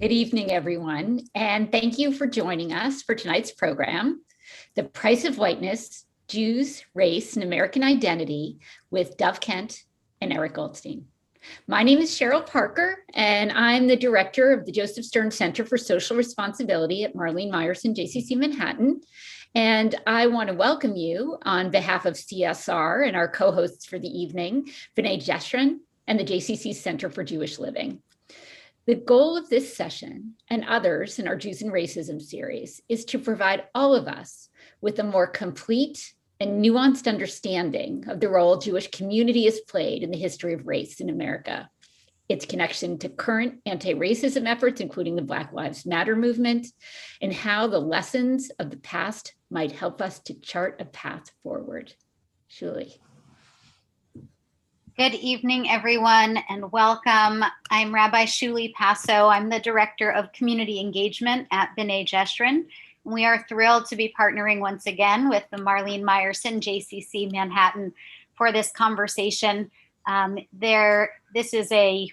Good evening, everyone, and thank you for joining us for tonight's program, The Price of Whiteness, Jews, Race, and American Identity with Dove Kent and Eric Goldstein. My name is Cheryl Parker, and I'm the director of the Joseph Stern Center for Social Responsibility at Marlene Meyerson JCC Manhattan. And I want to welcome you on behalf of CSR and our co-hosts for the evening, B'nai Jeshurun and the JCC Center for Jewish Living. The goal of this session and others in our Jews and Racism series is to provide all of us with a more complete and nuanced understanding of the role Jewish community has played in the history of race in America, its connection to current anti-racism efforts, including the Black Lives Matter movement, and how the lessons of the past might help us to chart a path forward. Shuli. Good evening, everyone, and welcome. I'm Rabbi Shuli Passo. I'm the Director of Community Engagement at B'nai Jeshurun. We are thrilled to be partnering once again with the Marlene Meyerson JCC Manhattan for this conversation. This is a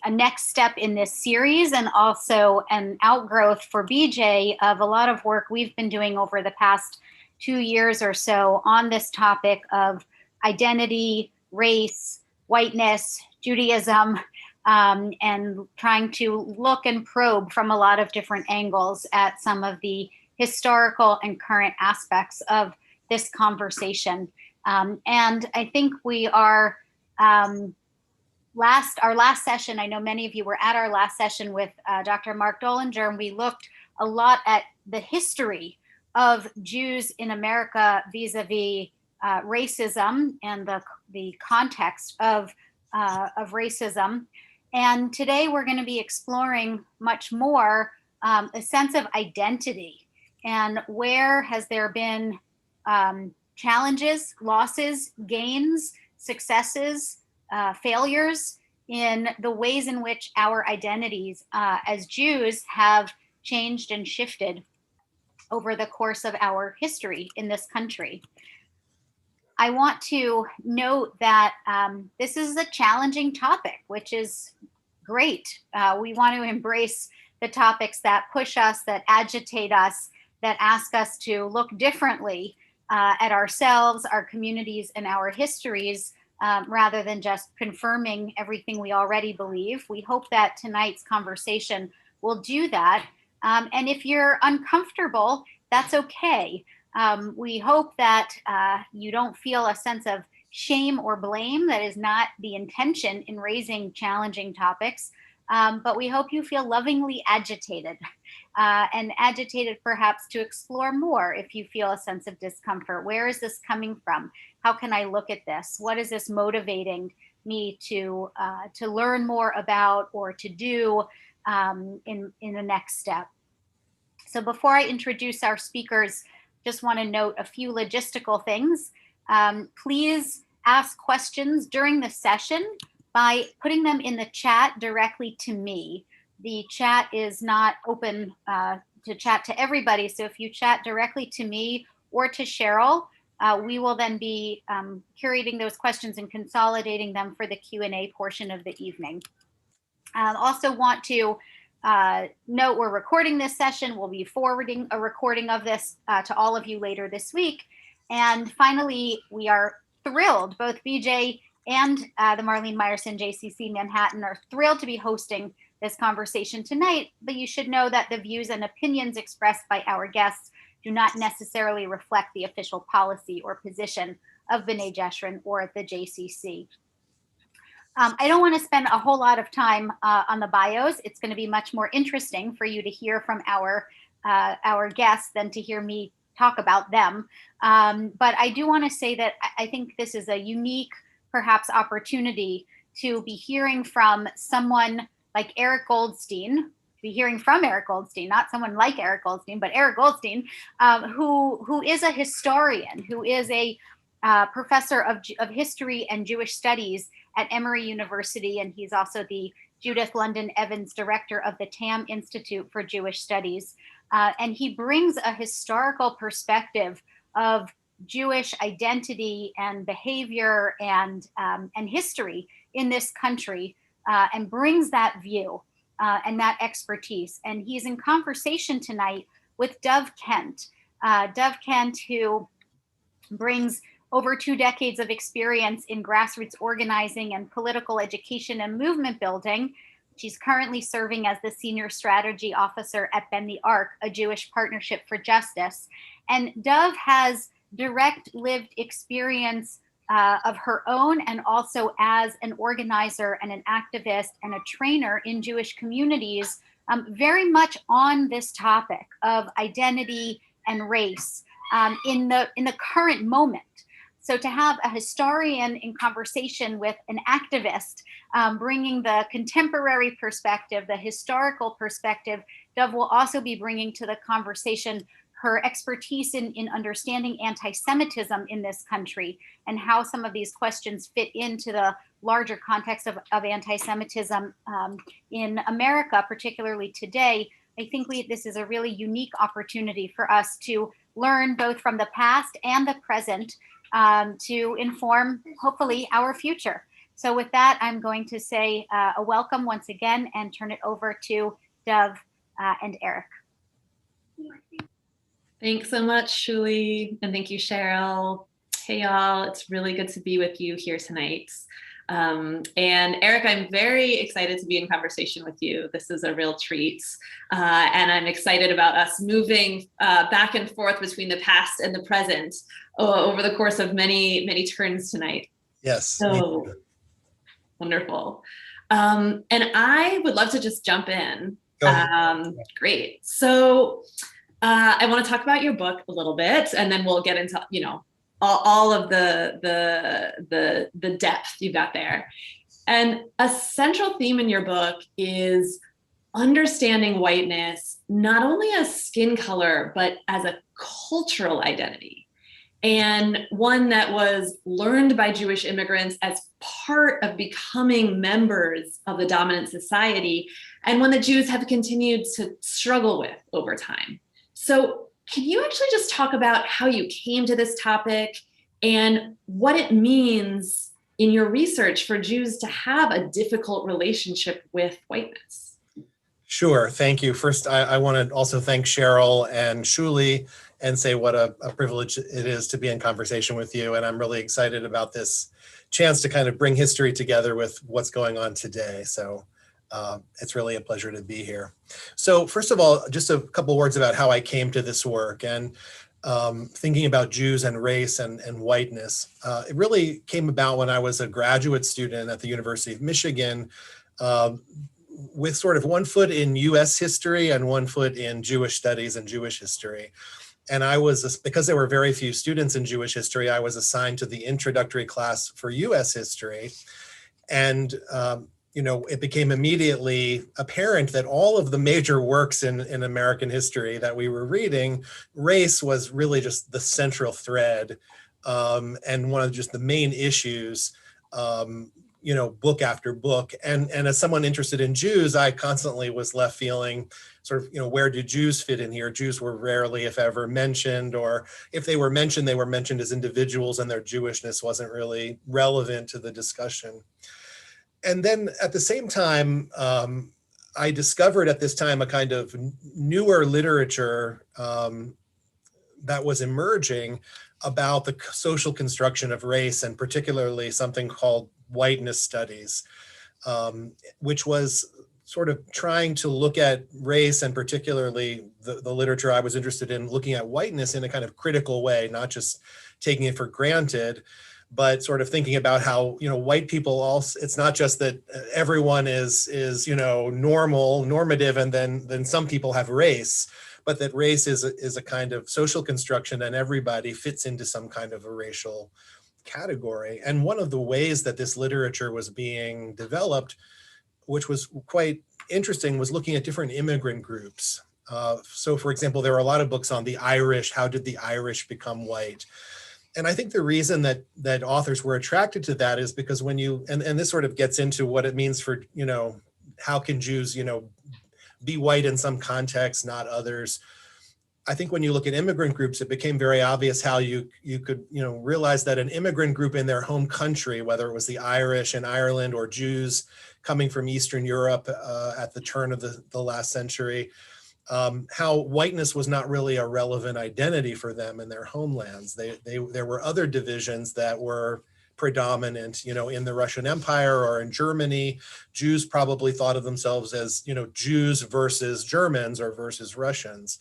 next step in this series and also an outgrowth for BJ of a lot of work we've been doing over the past 2 years or so on this topic of identity, race, whiteness, Judaism, and trying to look and probe from a lot of different angles at some of the historical and current aspects of this conversation. And I think we are, our last session, I know many of you were at our last session with Dr. Mark Dollinger, and we looked a lot at the history of Jews in America vis-a-vis racism and the context of racism. And today we're going to be exploring much more a sense of identity and where has there been challenges, losses, gains, successes, failures in the ways in which our identities as Jews have changed and shifted over the course of our history in this country. I want to note that this is a challenging topic, which is great. We want to embrace the topics that push us, that agitate us, that ask us to look differently at ourselves, our communities, and our histories, rather than just confirming everything we already believe. We hope that tonight's conversation will do that. And if you're uncomfortable, that's okay. We hope that you don't feel a sense of shame or blame. That is not the intention in raising challenging topics, but we hope you feel lovingly agitated and agitated perhaps to explore more if you feel a sense of discomfort. Where is this coming from? How can I look at this? What is this motivating me to learn more about or to do in the next step? So before I introduce our speakers, just want to note a few logistical things. Please ask questions during the session by putting them in the chat directly to me. The chat is not open to chat to everybody. So if you chat directly to me or to Cheryl, we will then be curating those questions and consolidating them for the Q&A portion of the evening. Also want to note we're recording this session. We'll be forwarding a recording of this to all of you later this week. And finally, we are thrilled, both BJ and the Marlene Meyerson JCC Manhattan are thrilled to be hosting this conversation tonight, but you should know that the views and opinions expressed by our guests do not necessarily reflect the official policy or position of B'nai Jeshurun or the JCC. I don't want to spend a whole lot of time on the bios. It's going to be much more interesting for you to hear from our guests than to hear me talk about them. But I do want to say that I think this is a unique, perhaps, opportunity to be hearing from someone like Eric Goldstein, not someone like Eric Goldstein, but Eric Goldstein, who is a historian, who is a professor of history and Jewish studies at Emory University, and he's also the Judith London Evans Director of the Tam Institute for Jewish Studies. And he brings a historical perspective of Jewish identity and behavior and history in this country, and brings that view. and that expertise. And he's in conversation tonight with Dove Kent. Dove Kent, who brings over 2 decades of experience in grassroots organizing and political education and movement building. She's currently serving as the Senior Strategy Officer at Bend the Arc, a Jewish Partnership for Justice. And Dove has direct lived experience of her own, and also as an organizer and an activist and a trainer in Jewish communities, very much on this topic of identity and race in the current moment. So to have a historian in conversation with an activist, bringing the contemporary perspective, the historical perspective, Dove will also be bringing to the conversation her expertise in understanding anti-Semitism in this country and how some of these questions fit into the larger context of anti-Semitism in America, particularly today. I think this is a really unique opportunity for us to learn both from the past and the present to inform, hopefully, our future. So with that, I'm going to say a welcome once again and turn it over to Dove and Eric. Thanks so much, Shuli, and thank you, Cheryl. Hey, y'all, it's really good to be with you here tonight. And Eric, I'm very excited to be in conversation with you. This is a real treat. And I'm excited about us moving back and forth between the past and the present over the course of many, many turns tonight. Yes. So wonderful. And I would love to just jump in. Great. So I want to talk about your book a little bit, and then we'll get into, all of the depth you got there. And a central theme in your book is understanding whiteness, not only as skin color, but as a cultural identity. And one that was learned by Jewish immigrants as part of becoming members of the dominant society, and one that Jews have continued to struggle with over time. So can you actually just talk about how you came to this topic and what it means in your research for Jews to have a difficult relationship with whiteness? Sure, thank you. First, I want to also thank Cheryl and Shuli and say what a privilege it is to be in conversation with you. And I'm really excited about this chance to kind of bring history together with what's going on today. So it's really a pleasure to be here. So first of all, just a couple words about how I came to this work and thinking about Jews and race and whiteness. It really came about when I was a graduate student at the University of Michigan with sort of one foot in US history and one foot in Jewish studies and Jewish history. And I was, because there were very few students in Jewish history, I was assigned to the introductory class for US history. And it became immediately apparent that all of the major works in American history that we were reading, race was really just the central thread and one of just the main issues, book after book. And as someone interested in Jews, I constantly was left feeling sort of, where do Jews fit in here? Jews were rarely, if ever, mentioned, or if they were mentioned as individuals and their Jewishness wasn't really relevant to the discussion. And then at the same time, I discovered at this time a kind of newer literature that was emerging about the social construction of race, and particularly something called whiteness studies, which was sort of trying to look at race and particularly the literature I was interested in, looking at whiteness in a kind of critical way, not just taking it for granted, but sort of thinking about how, white people also, it's not just that everyone is normative, and then some people have race, but that race is a kind of social construction and everybody fits into some kind of a racial category. And one of the ways that this literature was being developed, which was quite interesting, was looking at different immigrant groups. So for example, there are a lot of books on the Irish. How did the Irish become white? And I think the reason that authors were attracted to that is because when you, and this sort of gets into what it means for, how can Jews, be white in some contexts, not others. I think when you look at immigrant groups, it became very obvious how you could, realize that an immigrant group in their home country, whether it was the Irish in Ireland or Jews coming from Eastern Europe at the turn of the last century, how whiteness was not really a relevant identity for them in their homelands. There were other divisions that were predominant, in the Russian Empire or in Germany. Jews probably thought of themselves as, Jews versus Germans or versus Russians.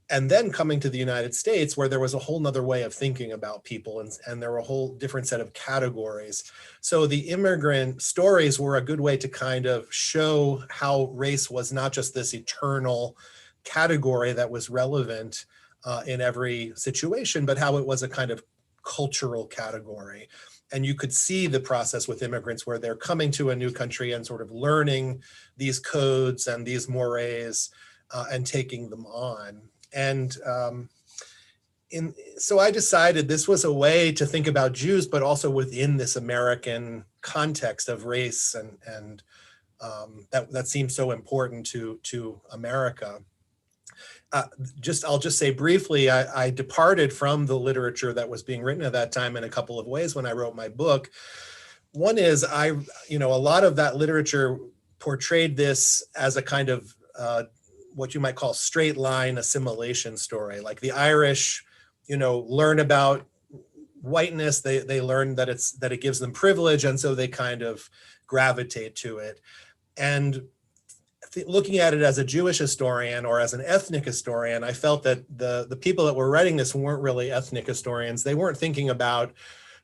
And then coming to the United States, where there was a whole nother way of thinking about people, and there were a whole different set of categories. So the immigrant stories were a good way to kind of show how race was not just this eternal category that was relevant in every situation, but how it was a kind of cultural category. And you could see the process with immigrants where they're coming to a new country and sort of learning these codes and these mores and taking them on. And so I decided this was a way to think about Jews, but also within this American context of race, and that seems so important to America. I'll just say briefly, I departed from the literature that was being written at that time in a couple of ways when I wrote my book. One is a lot of that literature portrayed this as a kind of what you might call straight line assimilation story. Like the Irish, learn about whiteness, they learn that it gives them privilege, and so they kind of gravitate to it. And looking at it as a Jewish historian or as an ethnic historian, I felt that the people that were writing this weren't really ethnic historians. They weren't thinking about,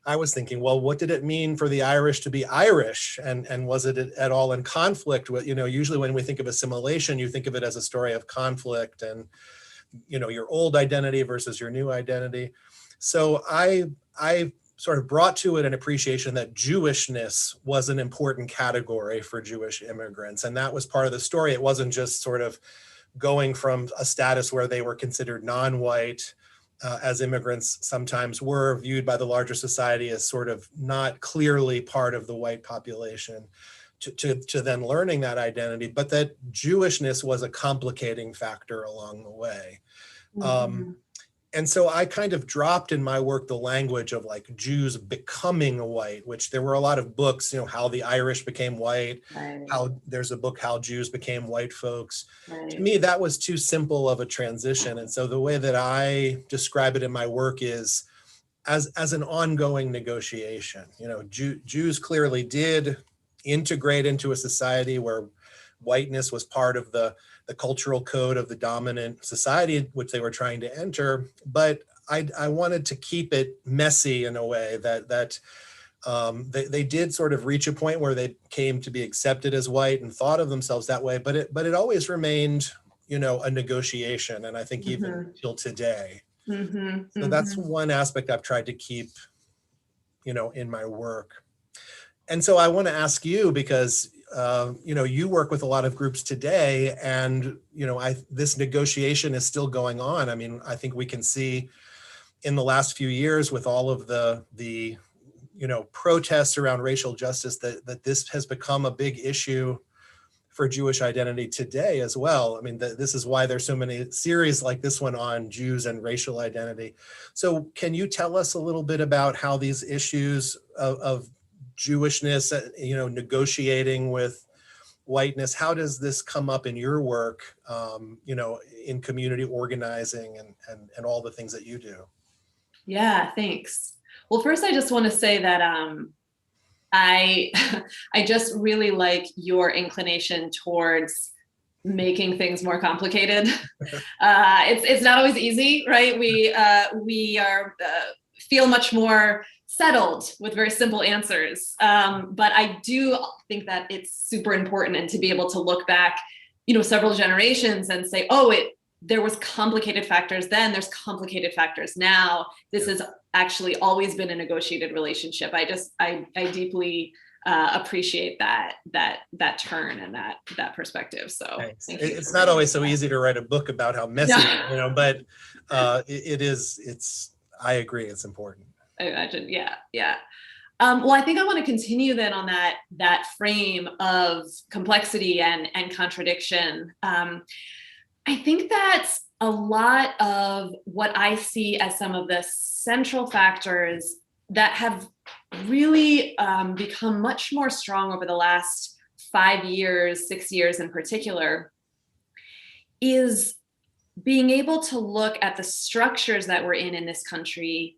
I was thinking, well, what did it mean for the Irish to be Irish? And was it at all in conflict with, usually when we think of assimilation, you think of it as a story of conflict and, your old identity versus your new identity. So I sort of brought to it an appreciation that Jewishness was an important category for Jewish immigrants. And that was part of the story. It wasn't just sort of going from a status where they were considered non-white, as immigrants sometimes were viewed by the larger society as sort of not clearly part of the white population, to then learning that identity, but that Jewishness was a complicating factor along the way. Mm-hmm. And so I kind of dropped in my work the language of like Jews becoming white, which there were a lot of books, how the Irish became white, right. How there's a book, How Jews Became White Folks. Right. To me, that was too simple of a transition. And so the way that I describe it in my work is as an ongoing negotiation. Jews clearly did integrate into a society where whiteness was part of the cultural code of the dominant society which they were trying to enter, but I wanted to keep it messy in a way that they did sort of reach a point where they came to be accepted as white and thought of themselves that way, but it always remained, a negotiation, and I think even till today. Mm-hmm. So that's one aspect I've tried to keep, in my work. And so I want to ask you, because you work with a lot of groups today, and this negotiation is still going on. I mean, I think we can see in the last few years with all of the protests around racial justice that this has become a big issue for Jewish identity today as well. I mean, this is why there's so many series like this one on Jews and racial identity. So can you tell us a little bit about how these issues of Jewishness, negotiating with whiteness, how does this come up in your work, in community organizing and all the things that you do? Yeah, thanks. Well, first I just want to say that I just really like your inclination towards making things more complicated. It's not always easy, right? We feel much more settled with very simple answers. But I do think that it's super important, and to be able to look back, several generations and say, there was complicated factors then, there's complicated factors now. This has actually always been a negotiated relationship. I deeply appreciate that turn and that perspective. So thank you. It's not always so easy to write a book about how messy, but I agree, it's important. I imagine, yeah. Well, I think I want to continue then on that frame of complexity and contradiction. I think that's a lot of what I see as some of the central factors that have really become much more strong over the last 5 years, 6 years in particular, is being able to look at the structures that we're in this country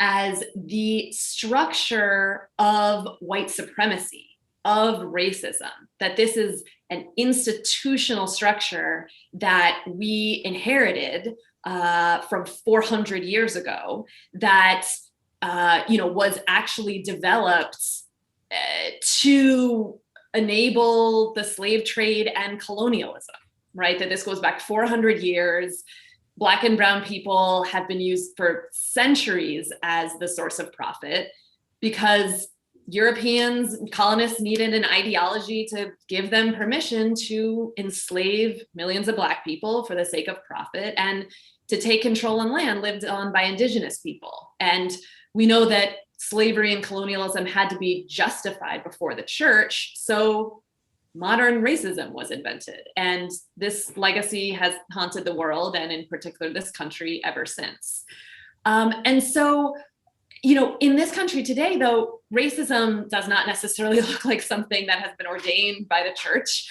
as the structure of white supremacy, of racism, that this is an institutional structure that we inherited from 400 years ago, that was actually developed to enable the slave trade and colonialism, right? That this goes back 400 years. Black and brown people have been used for centuries as the source of profit because Europeans, colonists needed an ideology to give them permission to enslave millions of Black people for the sake of profit and to take control on land lived on by indigenous people. And we know that slavery and colonialism had to be justified before the church. So modern racism was invented. And this legacy has haunted the world, and in particular this country, ever since. And so, in this country today, though, racism does not necessarily look like something that has been ordained by the church.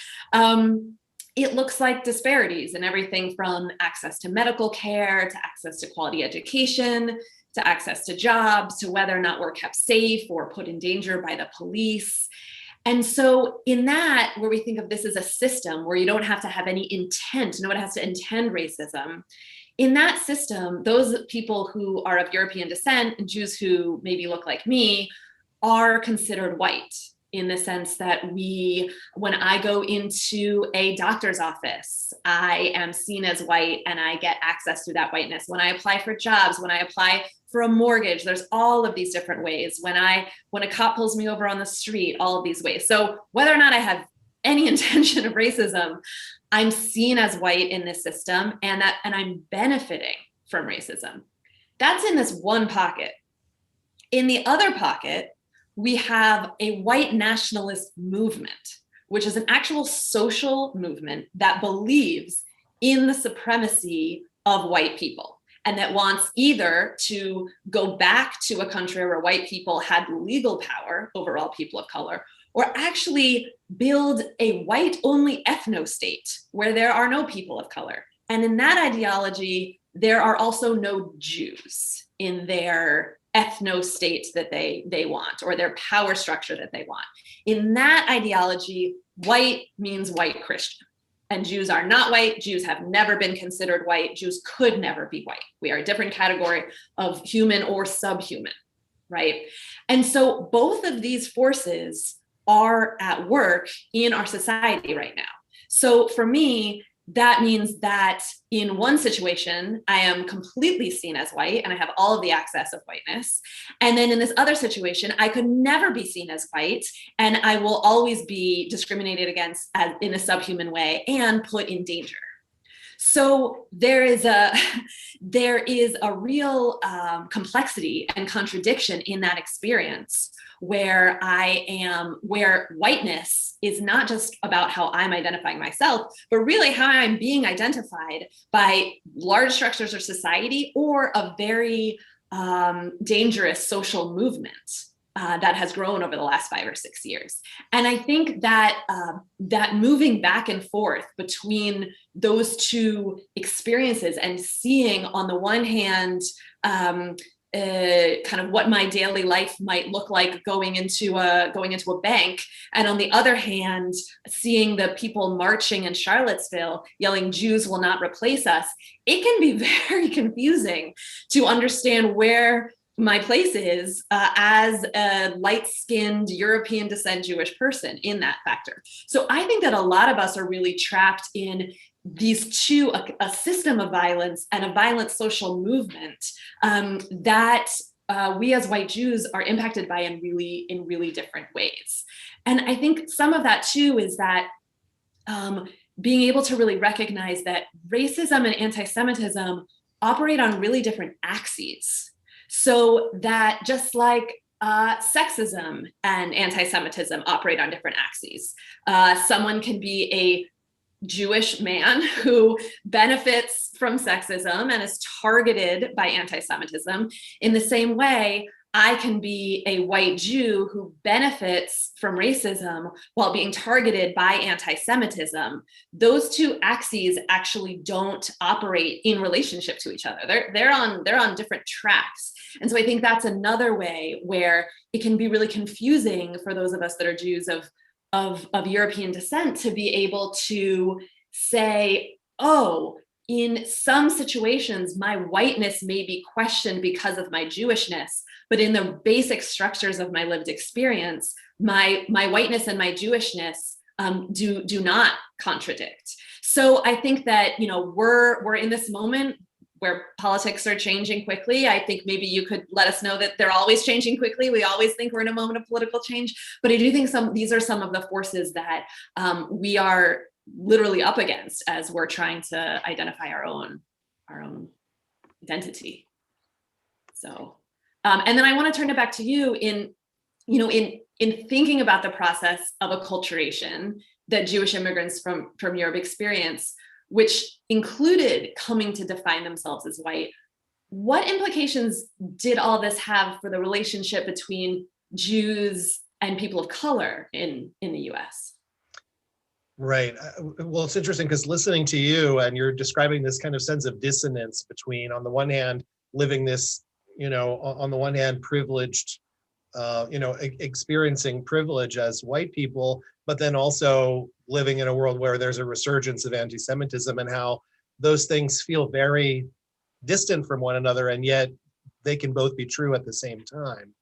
It looks like disparities in everything from access to medical care, to access to quality education, to access to jobs, to whether or not we're kept safe or put in danger by the police. And so in that, where we think of this as a system where you don't have to have any intent, no one has to intend racism. In that system, those people who are of European descent and Jews who maybe look like me are considered white, in the sense that when I go into a doctor's office, I am seen as white and I get access to that whiteness. When I apply for jobs, when I apply for a mortgage, there's all of these different ways. When a cop pulls me over on the street, all of these ways. So whether or not I have any intention of racism, I'm seen as white in this system, and I'm benefiting from racism. That's in this one pocket. In the other pocket, we have a white nationalist movement, which is an actual social movement that believes in the supremacy of white people and that wants either to go back to a country where white people had legal power over all people of color, or actually build a white-only ethno-state where there are no people of color. And in that ideology, there are also no Jews in their ethno-state that they want, or their power structure that they want. In that ideology, white means white Christian. And Jews are not white. Jews have never been considered white. Jews could never be white. We are a different category of human or subhuman, right? And so both of these forces are at work in our society right now. So for me, that means that in one situation, I am completely seen as white and I have all of the access of whiteness. And then in this other situation, I could never be seen as white and I will always be discriminated against in a subhuman way and put in danger. So there is a real complexity and contradiction in that experience where whiteness is not just about how I'm identifying myself, but really how I'm being identified by large structures of society or a very dangerous social movement that has grown over the last 5 or 6 years. And I think that that moving back and forth between those two experiences and seeing on the one hand, kind of what my daily life might look like going into a bank, and on the other hand, seeing the people marching in Charlottesville yelling "Jews will not replace us," it can be very confusing to understand where my place is as a light-skinned European descent Jewish person in that factor. So I think that a lot of us are really trapped in these two, a system of violence and a violent social movement that we as white Jews are impacted by in really different ways. And I think some of that too is that being able to really recognize that racism and anti-Semitism operate on really different axes. So that just like sexism and anti-Semitism operate on different axes. Someone can be a Jewish man who benefits from sexism and is targeted by anti-Semitism in the same way I can be a white Jew who benefits from racism while being targeted by anti-Semitism. Those two axes actually don't operate in relationship to each other. They're on different tracks. And so I think that's another way where it can be really confusing for those of us that are Jews of European descent to be able to say, oh, in some situations, my whiteness may be questioned because of my Jewishness, but in the basic structures of my lived experience, my whiteness and my Jewishness do not contradict. So I think that we're in this moment where politics are changing quickly. I think maybe you could let us know that they're always changing quickly. We always think we're in a moment of political change, but I do think these are some of the forces that we are literally up against as we're trying to identify our own identity. So, and then I want to turn it back to you in thinking about the process of acculturation that Jewish immigrants from Europe experience, which included coming to define themselves as white. What implications did all this have for the relationship between Jews and people of color in the US? Right. Well, it's interesting because listening to you and you're describing this kind of sense of dissonance between, on the one hand, living this, on the one hand, privileged, experiencing privilege as white people, but then also living in a world where there's a resurgence of anti-Semitism, and how those things feel very distant from one another, and yet they can both be true at the same time.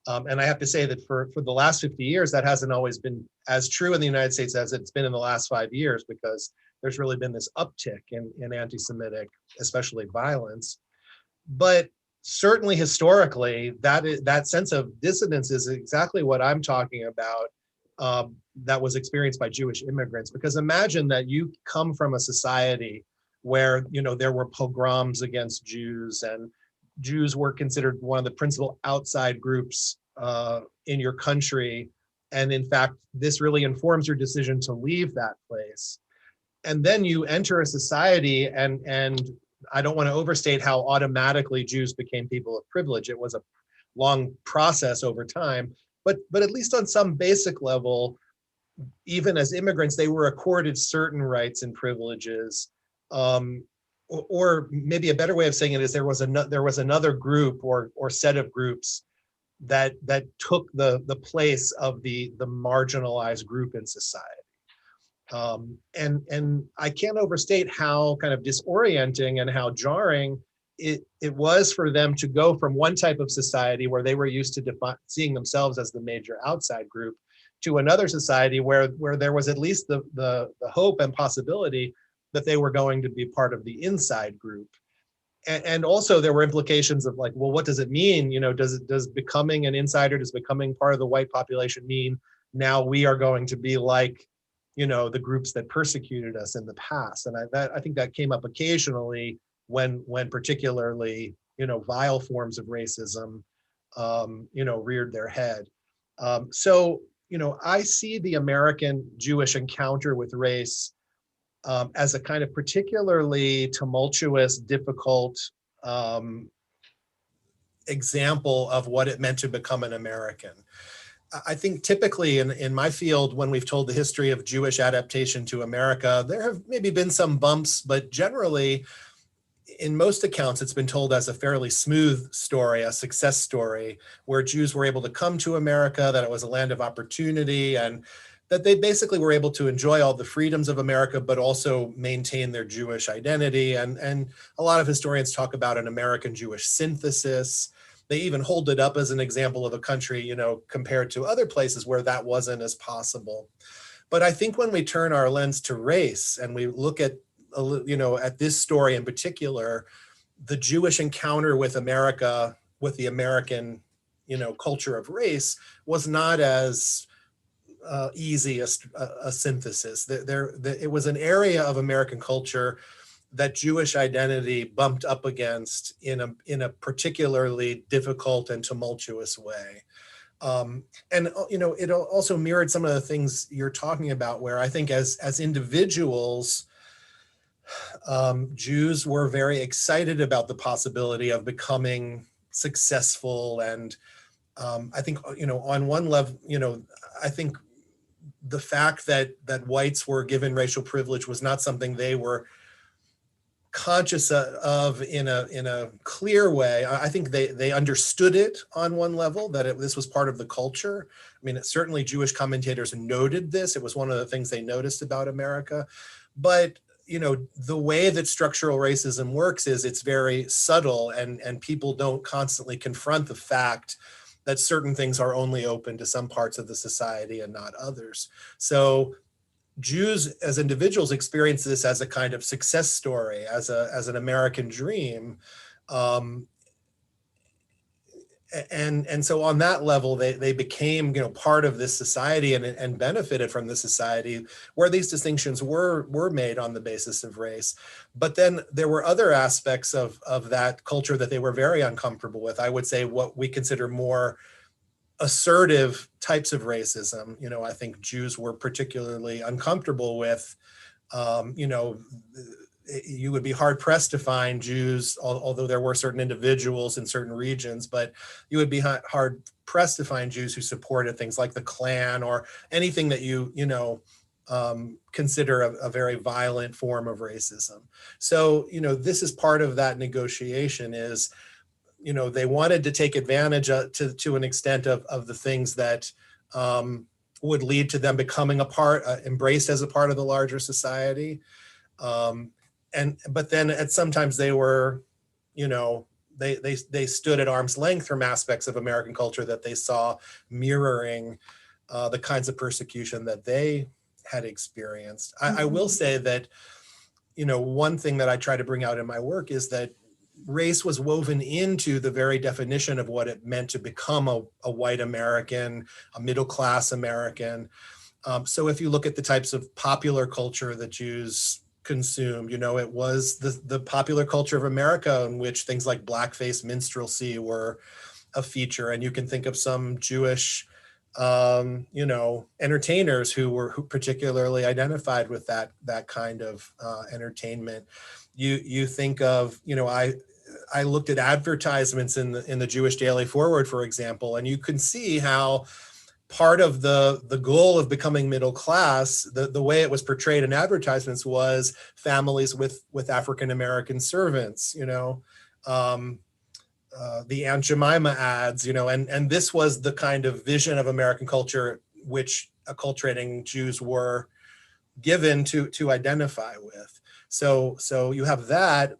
And I have to say that for the last 50 years, that hasn't always been as true in the United States as it's been in the last 5 years, because there's really been this uptick in anti-Semitic, especially violence. But certainly historically, that sense of dissonance is exactly what I'm talking about, that was experienced by Jewish immigrants. Because imagine that you come from a society where there were pogroms against Jews, and Jews were considered one of the principal outside groups in your country. And in fact, this really informs your decision to leave that place. And then you enter a society, and I don't want to overstate how automatically Jews became people of privilege. It was a long process over time, but at least on some basic level, even as immigrants, they were accorded certain rights and privileges. Or maybe a better way of saying it is there was another group or set of groups that took the place of the marginalized group in society. And I can't overstate how kind of disorienting and how jarring it was for them to go from one type of society where they were used to seeing themselves as the major outside group to another society where there was at least the hope and possibility that they were going to be part of the inside group. And also there were implications of like, well, what does it mean? Does becoming an insider, does becoming part of the white population mean now we are going to be like, the groups that persecuted us in the past? And I think that came up occasionally when particularly, vile forms of racism, reared their head. So, I see the American Jewish encounter with race as a kind of particularly tumultuous, difficult example of what it meant to become an American. I think typically in my field, when we've told the history of Jewish adaptation to America, there have maybe been some bumps, but generally, in most accounts, it's been told as a fairly smooth story, a success story, where Jews were able to come to America, that it was a land of opportunity, and that they basically were able to enjoy all the freedoms of America, but also maintain their Jewish identity. And a lot of historians talk about an American Jewish synthesis. They even hold it up as an example of a country, compared to other places where that wasn't as possible. But I think when we turn our lens to race and we look at, at this story in particular, the Jewish encounter with America, with the American, culture of race, was not as easy a synthesis. It was an area of American culture that Jewish identity bumped up against in a particularly difficult and tumultuous way. And it also mirrored some of the things you're talking about, where I think as individuals, Jews were very excited about the possibility of becoming successful. And I think, on one level, I think the fact that whites were given racial privilege was not something they were conscious of in a clear way. I think they understood it on one level, that this was part of the culture. I mean, certainly Jewish commentators noted this. It was one of the things they noticed about America. But the way that structural racism works is it's very subtle, and people don't constantly confront the fact that certain things are only open to some parts of the society and not others. So Jews as individuals experience this as a kind of success story, as an American dream. And so on that level, they became, part of this society and benefited from the society where these distinctions were made on the basis of race. But then there were other aspects of that culture that they were very uncomfortable with. I would say what we consider more assertive types of racism. I think Jews were particularly uncomfortable with. You would be hard pressed to find Jews, although there were certain individuals in certain regions, but you would be hard pressed to find Jews who supported things like the Klan or anything that you consider a very violent form of racism. So, this is part of that negotiation is, they wanted to take advantage to an extent of the things that would lead to them becoming embraced as a part of the larger society. But then sometimes they were, they stood at arm's length from aspects of American culture that they saw mirroring the kinds of persecution that they had experienced. I will say that, one thing that I try to bring out in my work is that race was woven into the very definition of what it meant to become a white American, a middle-class American. So if you look at the types of popular culture that Jews consumed, it was the popular culture of America in which things like blackface, minstrelsy were a feature. And you can think of some Jewish, entertainers who particularly identified with that kind of entertainment. You think of, I looked at advertisements in the Jewish Daily Forward, for example, and you can see how part of the goal of becoming middle class, the way it was portrayed in advertisements was families with African-American servants, the Aunt Jemima ads, and this was the kind of vision of American culture which acculturating Jews were given to identify with. So you have that,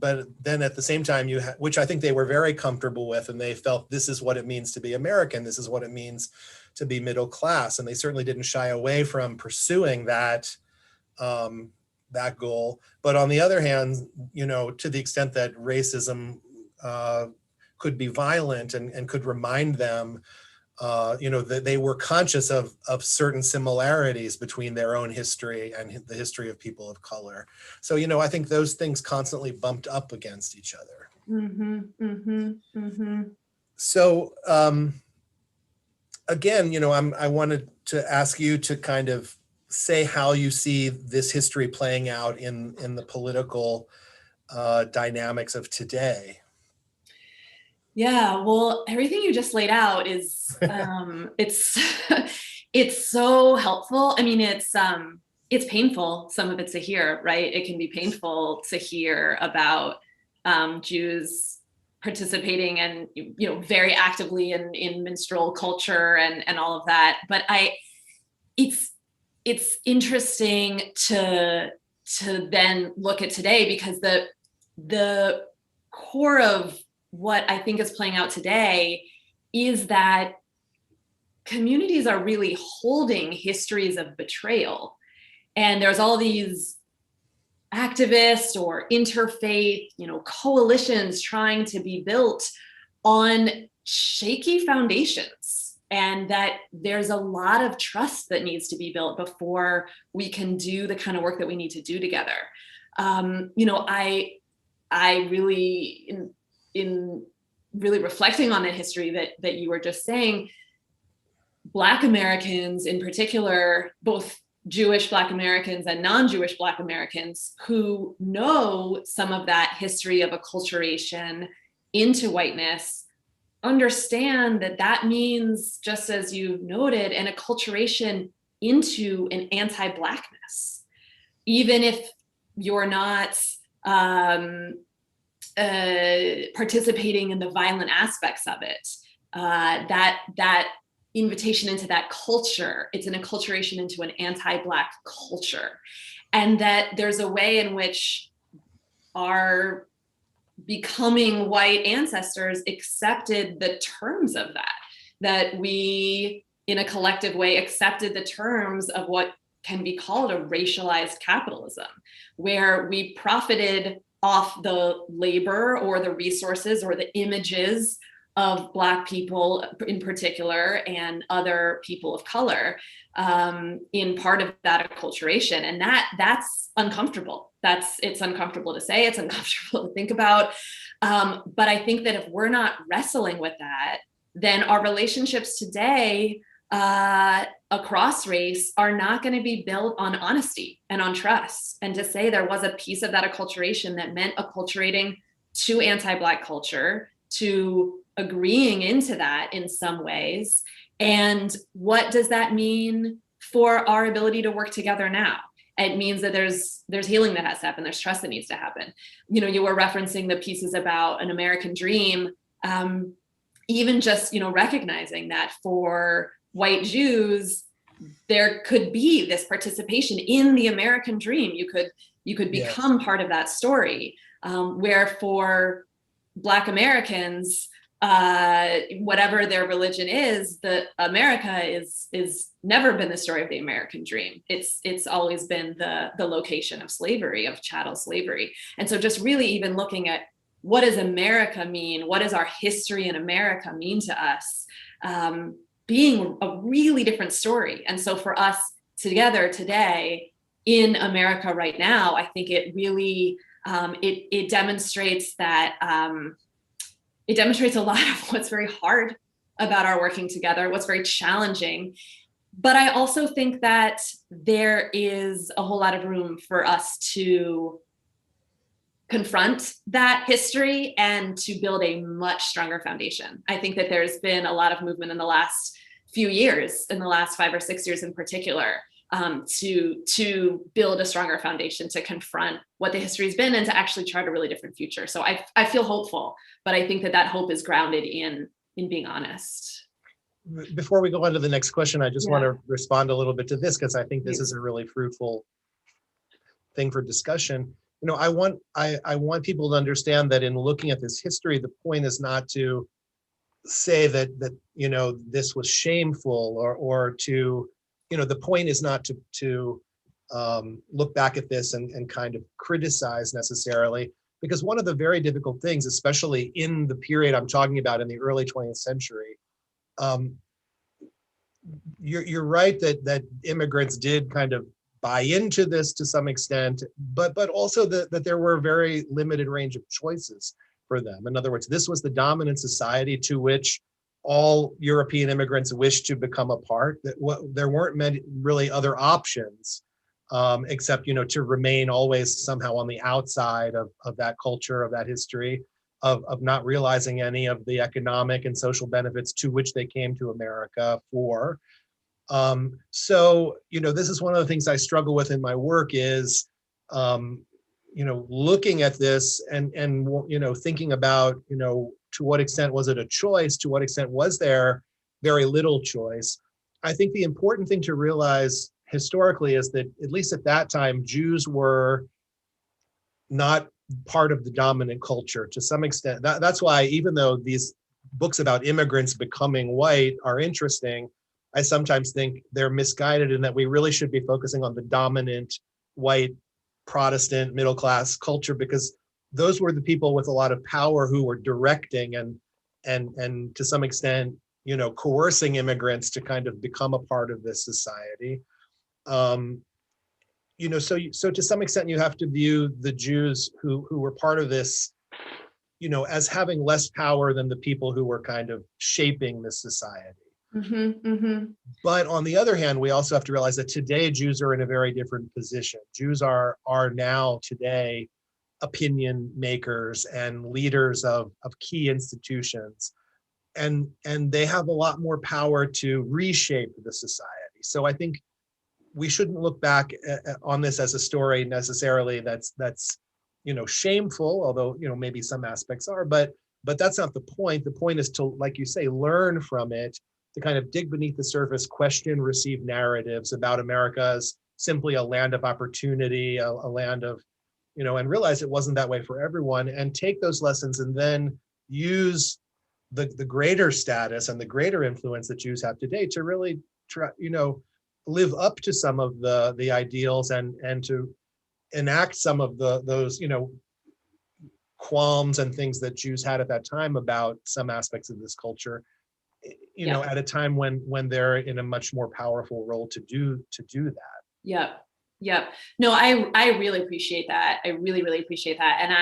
but then at the same time which I think they were very comfortable with, and they felt this is what it means to be American. This is what it means to be middle class, and they certainly didn't shy away from pursuing that goal. But on the other hand, to the extent that racism could be violent and could remind them, that they were conscious of certain similarities between their own history and the history of people of color. So, I think those things constantly bumped up against each other. So, again, I wanted to ask you to kind of say how you see this history playing out in the political dynamics of today. Yeah, well, everything you just laid out is it's so helpful. I mean, it's painful, some of it to hear, right? It can be painful to hear about Jews participating and very actively in minstrel culture and all of that. But it's interesting to then look at today, because the core of what I think is playing out today is that communities are really holding histories of betrayal. And there's all these activists or interfaith, coalitions trying to be built on shaky foundations, and that there's a lot of trust that needs to be built before we can do the kind of work that we need to do together. I really, in really reflecting on the history that you were just saying, Black Americans in particular, both Jewish Black Americans and non-Jewish Black Americans who know some of that history of acculturation into whiteness, understand that that means, just as you noted, an acculturation into an anti-Blackness. Even if you're not participating in the violent aspects of it, that invitation into that culture, it's an acculturation into an anti-Black culture. And that there's a way in which our becoming white ancestors accepted the terms of that we, in a collective way, accepted the terms of what can be called a racialized capitalism, where we profited off the labor or the resources or the images of Black people in particular and other people of color in part of that acculturation. And that's uncomfortable. It's uncomfortable to say, it's uncomfortable to think about. But I think that if we're not wrestling with that, then our relationships today across race are not going to be built on honesty and on trust. And to say there was a piece of that acculturation that meant acculturating to anti-Black culture, to agreeing into that in some ways. And what does that mean for our ability to work together now? It means that there's healing that has to happen. There's trust that needs to happen. You were referencing the pieces about an American dream. Even just, recognizing that for white Jews, there could be this participation in the American dream. You could become part of that story. Where for Black Americans, whatever their religion is, the America is never been the story of the American dream. It's always been the location of slavery, of chattel slavery. And so just really even looking at what does America mean? What does our history in America mean to us? Being a really different story. And so for us together today in America right now, I think it really, it demonstrates that, it demonstrates a lot of what's very hard about our working together, what's very challenging. But I also think that there is a whole lot of room for us to confront that history and to build a much stronger foundation. I think that there's been a lot of movement in the last few years, in the last 5 or 6 years in particular, to build a stronger foundation, to confront what the history has been and to actually chart a really different future. So I feel hopeful, but I think that hope is grounded in being honest. Before we go on to the next question, I just want to respond a little bit to this, because I think this is a really fruitful thing for discussion. I want people to understand that in looking at this history, the point is not to say that this was shameful or to, the point is not to look back at this and kind of criticize necessarily, because one of the very difficult things, especially in the period I'm talking about in the early 20th century, you're right that immigrants did kind of buy into this to some extent, but also that there were a very limited range of choices for them. In other words, this was the dominant society to which all European immigrants wished to become a part. There weren't many really other options, except to remain always somehow on the outside of that culture, of that history, of not realizing any of the economic and social benefits to which they came to America for. So this is one of the things I struggle with in my work is, looking at this and thinking about, to what extent was it a choice? To what extent was there very little choice? I think the important thing to realize historically is that, at least at that time, Jews were not part of the dominant culture to some extent. That's why, even though these books about immigrants becoming white are interesting, I sometimes think they're misguided in that we really should be focusing on the dominant white Protestant middle class culture, because those were the people with a lot of power who were directing and to some extent, coercing immigrants to kind of become a part of this society. So to some extent, you have to view the Jews who were part of this, as having less power than the people who were kind of shaping this society. Mm-hmm, mm-hmm. But on the other hand, we also have to realize that today Jews are in a very different position. Jews are now today opinion makers and leaders of key institutions. And they have a lot more power to reshape the society. So I think we shouldn't look back on this as a story necessarily that's shameful, although maybe some aspects are, but that's not the point. The point is to, like you say, learn from it, to kind of dig beneath the surface, question received narratives about America as simply a land of opportunity, a land of, and realize it wasn't that way for everyone, and take those lessons and then use the greater status and the greater influence that Jews have today to really try, live up to some of the ideals and to enact some of those qualms and things that Jews had at that time about some aspects of this culture, at a time when they're in a much more powerful role to do that. Yep. No, I really appreciate that. I really, really appreciate that. And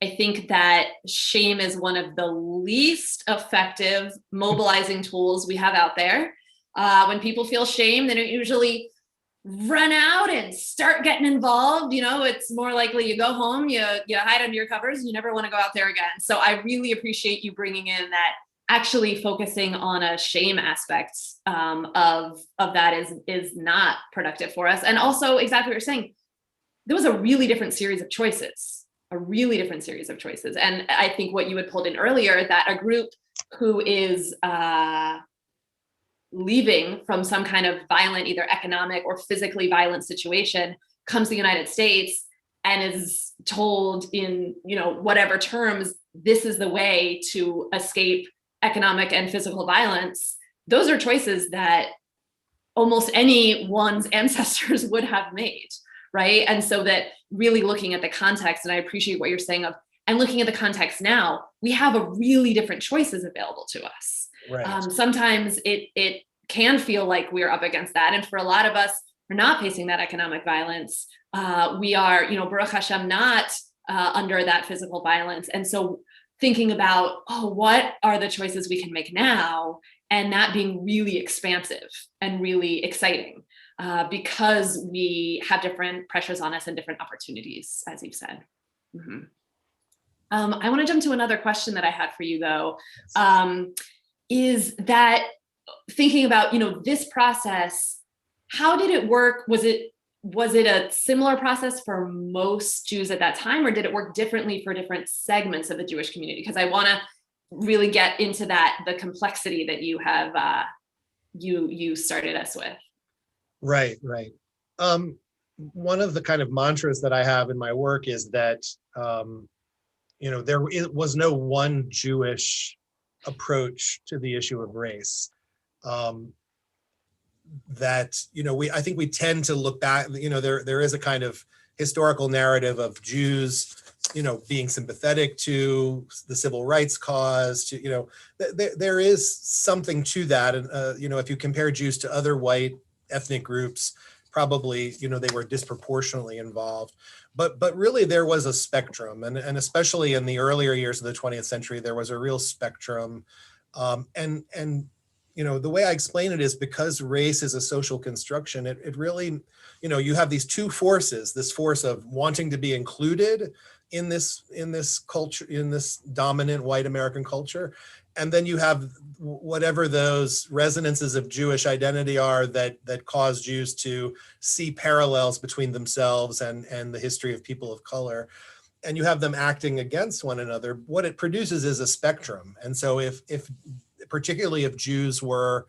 I think that shame is one of the least effective mobilizing tools we have out there. When people feel shame, they don't usually run out and start getting involved. It's more likely you go home, you hide under your covers, you never want to go out there again. So I really appreciate you bringing in that actually focusing on a shame aspect of that is not productive for us. And also exactly what you're saying, there was a really different series of choices. And I think what you had pulled in earlier, that a group who is leaving from some kind of violent, either economic or physically violent situation, comes to the United States and is told in, whatever terms, this is the way to escape economic and physical violence. Those are choices that almost anyone's ancestors would have made, right? And so that really looking at the context, and I appreciate what you're saying and looking at the context now, we have a really different choices available to us. Right. Sometimes it can feel like we're up against that. And for a lot of us, we're not facing that economic violence. We are, Baruch Hashem, not under that physical violence. And so thinking about, what are the choices we can make now? And that being really expansive and really exciting because we have different pressures on us and different opportunities, as you've said. Mm-hmm. I want to jump to another question that I had for you, though, is that thinking about, this process, how did it work? Was it a similar process for most Jews at that time, or did it work differently for different segments of the Jewish community? Because I want to really get into the complexity that you have, you started us with. Right. One of the kind of mantras that I have in my work is that, there was no one Jewish approach to the issue of race. That I think we tend to look back, there is a kind of historical narrative of Jews being sympathetic to the civil rights cause, there is something to that. And if you compare Jews to other white ethnic groups, probably they were disproportionately involved, but really there was a spectrum, and especially in the earlier years of the 20th century there was a real spectrum, and the way I explain it is because race is a social construction, it really, you have these two forces, this force of wanting to be included in this culture, in this dominant white American culture. And then you have whatever those resonances of Jewish identity are that cause Jews to see parallels between themselves and the history of people of color. And you have them acting against one another. What it produces is a spectrum. And so if particularly if Jews were,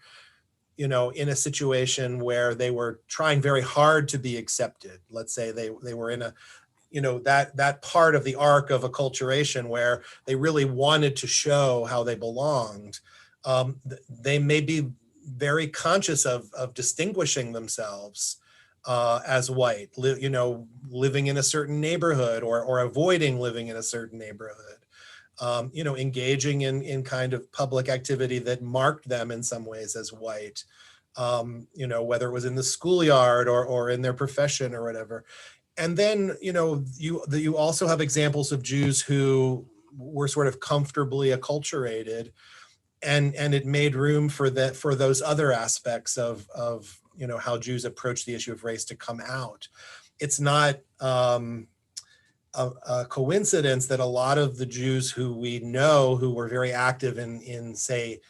in a situation where they were trying very hard to be accepted, let's say they were in a, that part of the arc of acculturation where they really wanted to show how they belonged, they may be very conscious of distinguishing themselves as white, living in a certain neighborhood or avoiding living in a certain neighborhood. Engaging in kind of public activity that marked them in some ways as white, whether it was in the schoolyard or in their profession or whatever. And then, you also have examples of Jews who were sort of comfortably acculturated, and it made room for those other aspects of how Jews approach the issue of race to come out. It's not, a coincidence that a lot of the Jews who we know who were very active in say,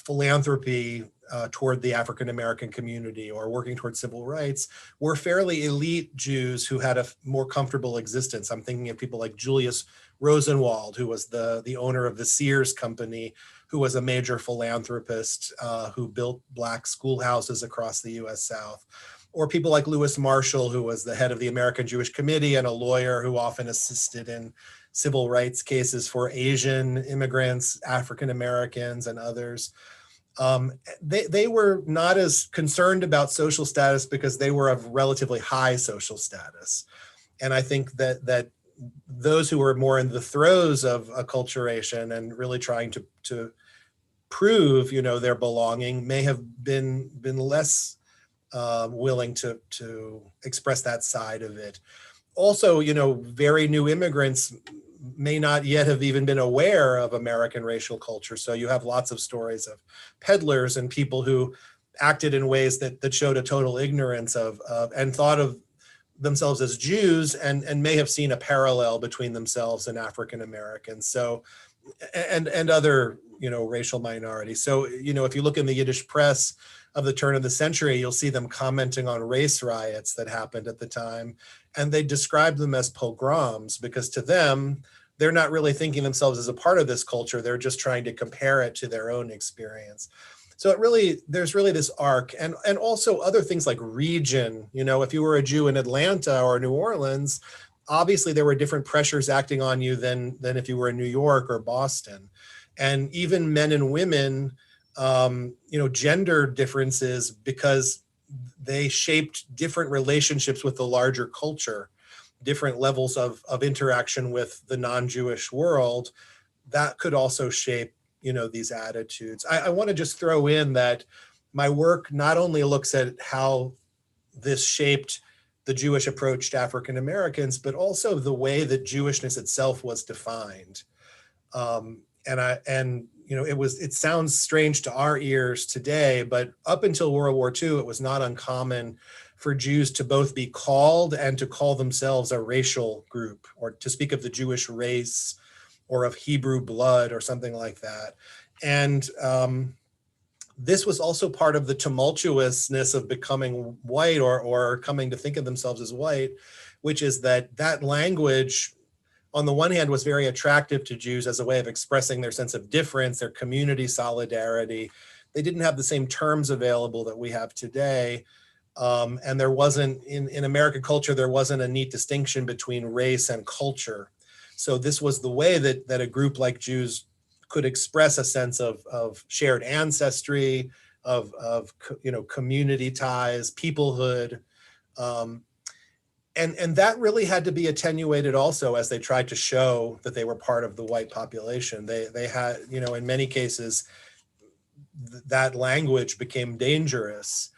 philanthropy toward the African American community or working towards civil rights were fairly elite Jews who had a more comfortable existence. I'm thinking of people like Julius Rosenwald, who was the owner of the Sears Company, who was a major philanthropist who built Black schoolhouses across the US South. Or people like Lewis Marshall, who was the head of the American Jewish Committee and a lawyer who often assisted in civil rights cases for Asian immigrants, African Americans, and others. They were not as concerned about social status because they were of relatively high social status. And I think that those who were more in the throes of acculturation and really trying to prove, their belonging may have been less willing to express that side of it. Also, very new immigrants may not yet have even been aware of American racial culture. So you have lots of stories of peddlers and people who acted in ways that showed a total ignorance of and thought of themselves as Jews and may have seen a parallel between themselves and African Americans. So and other racial minorities. So if you look in the Yiddish press of the turn of the century, you'll see them commenting on race riots that happened at the time. And they describe them as pogroms because to them, they're not really thinking themselves as a part of this culture. They're just trying to compare it to their own experience. So there's really this arc and also other things like region. If you were a Jew in Atlanta or New Orleans, obviously there were different pressures acting on you than if you were in New York or Boston. And even men and women, gender differences because they shaped different relationships with the larger culture, different levels of interaction with the non-Jewish world, that could also shape, these attitudes. I want to just throw in that my work not only looks at how this shaped the Jewish approach to African Americans, but also the way that Jewishness itself was defined. It sounds strange to our ears today, but up until World War II, it was not uncommon for Jews to both be called and to call themselves a racial group, or to speak of the Jewish race or of Hebrew blood or something like that. And this was also part of the tumultuousness of becoming white or coming to think of themselves as white, which is that language on the one hand was very attractive to Jews as a way of expressing their sense of difference, their community solidarity. They didn't have the same terms available that we have today. And there wasn't, in American culture, there wasn't a neat distinction between race and culture. So this was the way that a group like Jews could express a sense of shared ancestry, of community ties, peoplehood. And that really had to be attenuated also as they tried to show that they were part of the white population. They had, in many cases, that language became dangerous.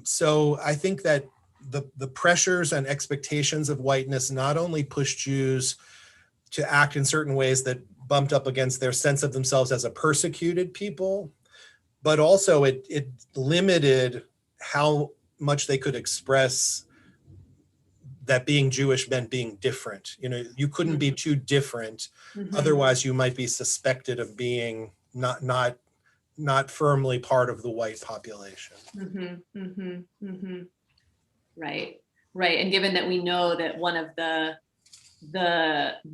So I think that the pressures and expectations of whiteness not only pushed Jews to act in certain ways that bumped up against their sense of themselves as a persecuted people, but also it limited how much they could express that being Jewish meant being different. You couldn't be too different. Mm-hmm. Otherwise you might be suspected of being not firmly part of the white population. Mm-hmm. Mm-hmm. Mm-hmm. Right. And given that we know that one of the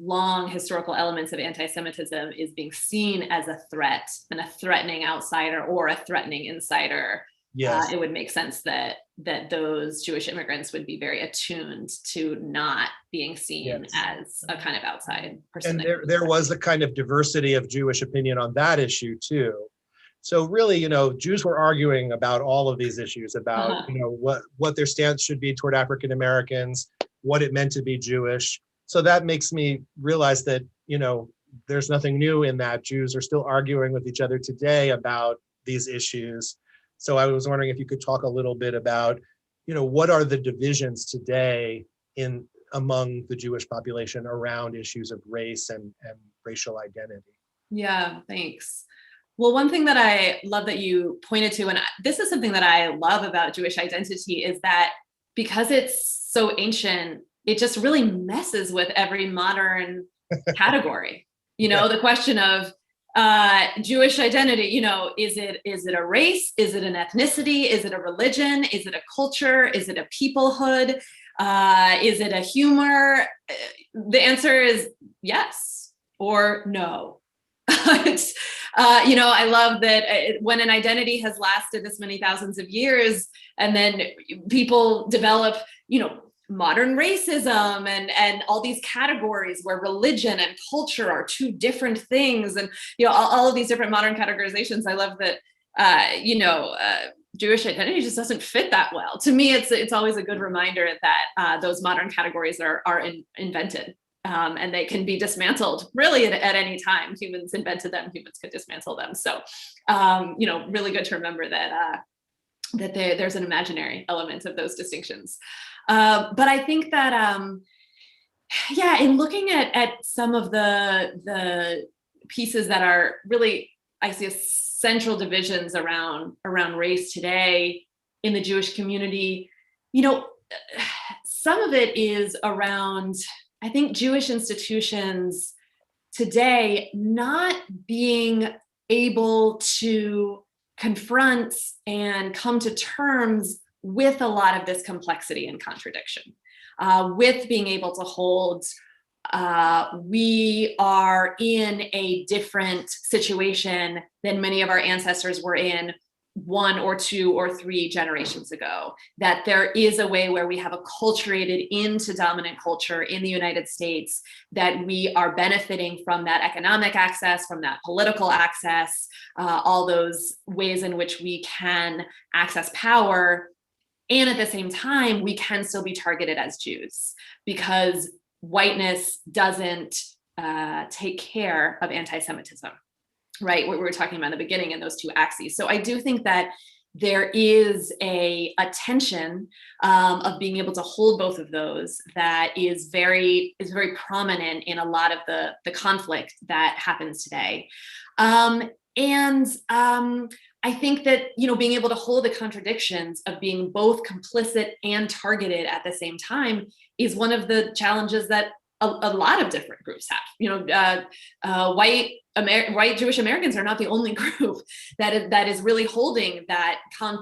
long historical elements of anti-Semitism is being seen as a threat and a threatening outsider or a threatening insider, yes. It would make sense that those Jewish immigrants would be very attuned to not being seen yes. as a kind of outside person. And there was a kind of diversity of Jewish opinion on that issue too. So really, Jews were arguing about all of these issues about, what their stance should be toward African Americans, what it meant to be Jewish. So that makes me realize that, there's nothing new in that. Jews are still arguing with each other today about these issues. So I was wondering if you could talk a little bit about, what are the divisions today among the Jewish population around issues of race and racial identity? Yeah, thanks. Well, one thing that I love that you pointed to, and this is something that I love about Jewish identity, is that because it's so ancient, it just really messes with every modern category. The question of Jewish identity, is it a race? Is it an ethnicity? Is it a religion? Is it a culture? Is it a peoplehood? Is it a humor? The answer is yes or no. I love that when an identity has lasted this many thousands of years, and then people develop, modern racism and all these categories where religion and culture are two different things, and all of these different modern categorizations. I love that Jewish identity just doesn't fit that well. To me, it's always a good reminder that those modern categories are invented. And they can be dismantled really at any time. Humans invented them, humans could dismantle them. So, really good to remember that there's an imaginary element of those distinctions. But I think that, in looking at some of the pieces that are really, I see central divisions around race today in the Jewish community, some of it is around, I think, Jewish institutions today not being able to confront and come to terms with a lot of this complexity and contradiction, with being able to hold, we are in a different situation than many of our ancestors were in 1 or 2 or 3 generations ago, that there is a way where we have acculturated into dominant culture in the United States, that we are benefiting from that economic access, from that political access, all those ways in which we can access power. And at the same time, we can still be targeted as Jews because whiteness doesn't take care of anti-Semitism. Right, what we were talking about in the beginning in those two axes. So I do think that there is a tension of being able to hold both of those that is very prominent in a lot of the conflict that happens today. I think that, being able to hold the contradictions of being both complicit and targeted at the same time is one of the challenges that a lot of different groups have. White Jewish Americans are not the only group that is really holding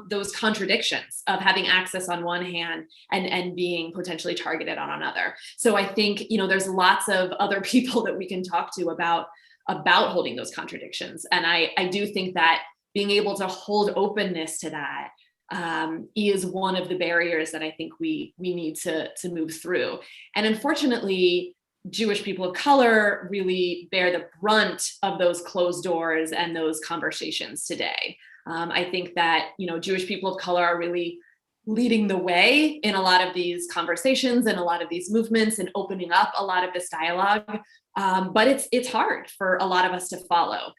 those contradictions of having access on one hand and being potentially targeted on another. So I think, there's lots of other people that we can talk to about holding those contradictions. And I do think that being able to hold openness to that is one of the barriers that I think we need to move through. And unfortunately, Jewish people of color really bear the brunt of those closed doors and those conversations today. I think that, Jewish people of color are really leading the way in a lot of these conversations and a lot of these movements and opening up a lot of this dialogue. But it's hard for a lot of us to follow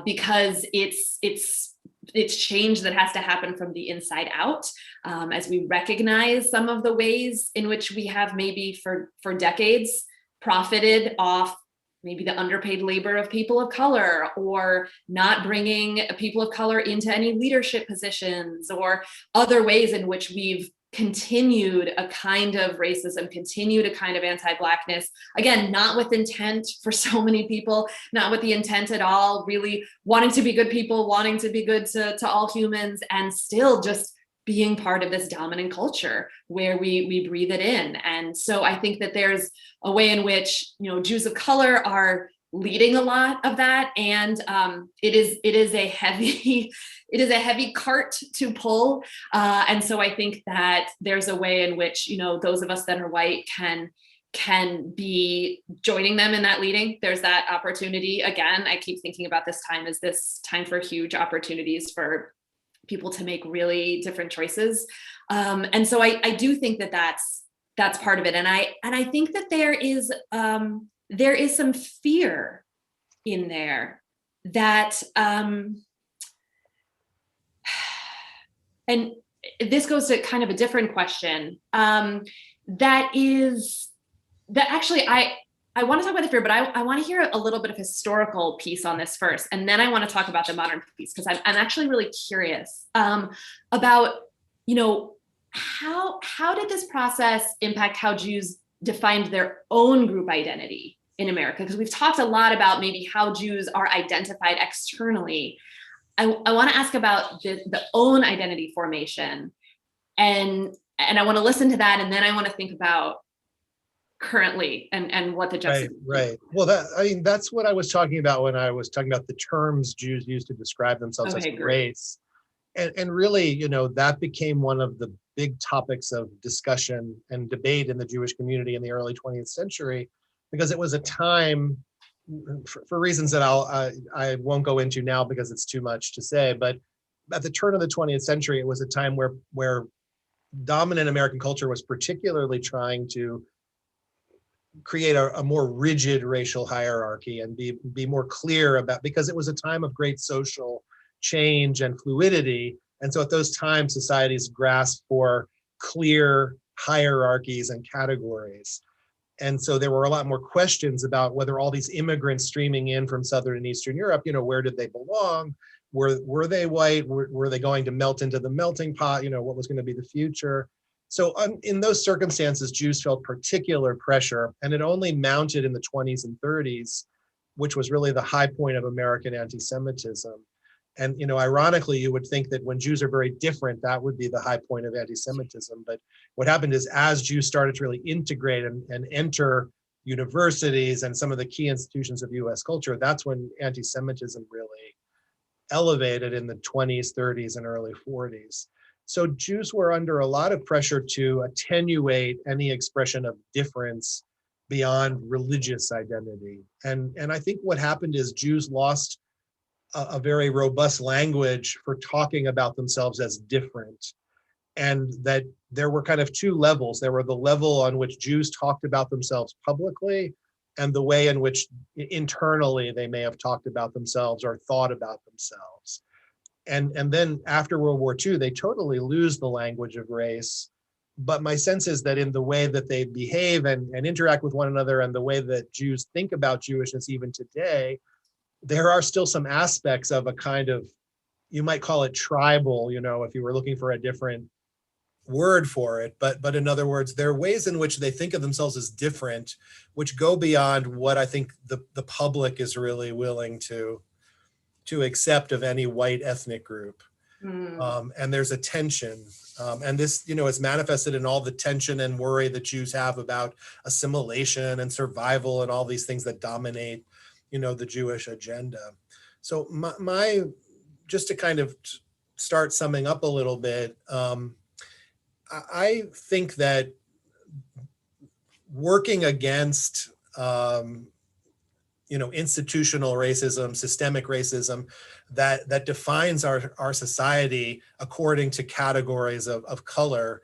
because it's change that has to happen from the inside out, as we recognize some of the ways in which we have maybe for decades profited off maybe the underpaid labor of people of color, or not bringing people of color into any leadership positions, or other ways in which we've continued a kind of racism, continued a kind of anti-Blackness, again, not with intent for so many people, not with the intent at all, really wanting to be good people, wanting to be good to all humans, and still just being part of this dominant culture where we breathe it in. And so I think that there's a way in which, Jews of color are leading a lot of that. And it is a heavy cart to pull. And so I think that there's a way in which, those of us that are white can be joining them in that leading. There's that opportunity. Again, I keep thinking about this time as this time for huge opportunities for people to make really different choices. And so I do think that that's part of it. And I think that there is some fear in there that, and this goes to kind of a different question, that actually I want to talk about the fear, but I want to hear a little bit of historical piece on this first. And then I want to talk about the modern piece, because I'm actually really curious about, how did this process impact how Jews defined their own group identity in America? Because we've talked a lot about maybe how Jews are identified externally. I want to ask about the own identity formation, and I want to listen to that, and then I want to think about currently and what the justice. Right. Well, that's what I was talking about when I was talking about the terms Jews use to describe themselves as a race. And really, that became one of the big topics of discussion and debate in the Jewish community in the early 20th century, because it was a time, for reasons that I won't go into now because it's too much to say, but at the turn of the 20th century, it was a time where dominant American culture was particularly trying to create a more rigid racial hierarchy and be more clear about, because it was a time of great social change and fluidity. And so at those times, societies grasped for clear hierarchies and categories. And so there were a lot more questions about whether all these immigrants streaming in from Southern and Eastern Europe, where did they belong? Were they white? Were they going to melt into the melting pot? What was going to be the future? So in those circumstances, Jews felt particular pressure, and it only mounted in the 20s and 30s, which was really the high point of American anti-Semitism. And, ironically, you would think that when Jews are very different, that would be the high point of anti-Semitism. But what happened is, as Jews started to really integrate and enter universities and some of the key institutions of US culture, that's when anti-Semitism really elevated in the 20s, 30s, and early 40s. So Jews were under a lot of pressure to attenuate any expression of difference beyond religious identity. And I think what happened is Jews lost a very robust language for talking about themselves as different. And that there were kind of two levels. There were the level on which Jews talked about themselves publicly, and the way in which internally they may have talked about themselves or thought about themselves. And then after World War II, they totally lose the language of race. But my sense is that in the way that they behave and interact with one another, and the way that Jews think about Jewishness even today, there are still some aspects of a kind of, you might call it tribal, if you were looking for a different word for it. But in other words, there are ways in which they think of themselves as different, which go beyond what I think the public is really willing to accept of any white ethnic group. And there's a tension. And this, is manifested in all the tension and worry that Jews have about assimilation and survival and all these things that dominate, the Jewish agenda. So my just to kind of start summing up a little bit, I think that working against institutional racism, systemic racism that defines our society according to categories of color,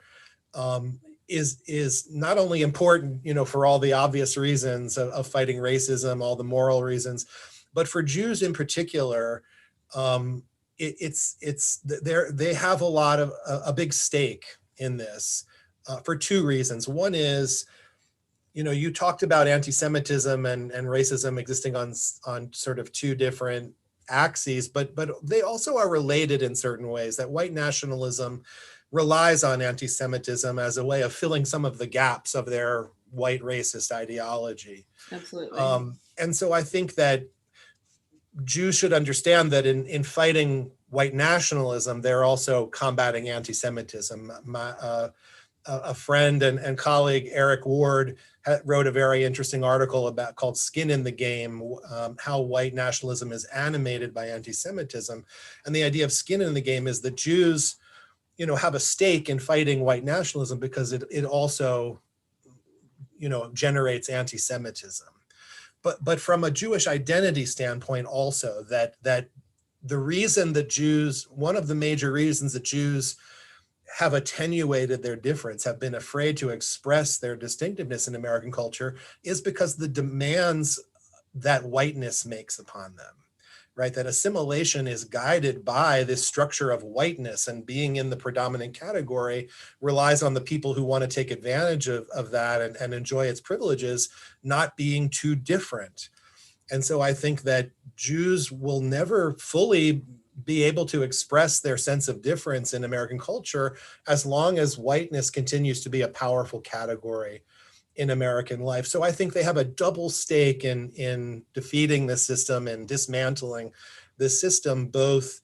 is not only important, for all the obvious reasons of fighting racism, all the moral reasons, but for Jews in particular, they have a big stake in this for two reasons. One is, you talked about anti-Semitism and racism existing on sort of two different axes, but they also are related in certain ways. That white nationalism relies on anti-Semitism as a way of filling some of the gaps of their white racist ideology. Absolutely. And so I think that Jews should understand that in fighting white nationalism, they're also combating anti-Semitism. A friend and colleague, Eric Ward, wrote a very interesting article called Skin in the Game, how white nationalism is animated by anti-Semitism. And the idea of skin in the game is that Jews, have a stake in fighting white nationalism because it also, generates anti-Semitism. But from a Jewish identity standpoint also, that the reason that one of the major reasons that Jews have attenuated their difference, have been afraid to express their distinctiveness in American culture, is because the demands that whiteness makes upon them, right? That assimilation is guided by this structure of whiteness, and being in the predominant category relies on the people who want to take advantage of that and enjoy its privileges not being too different. And so I think that Jews will never fully be able to express their sense of difference in American culture as long as whiteness continues to be a powerful category in American life. So I think they have a double stake in defeating the system and dismantling the system, both,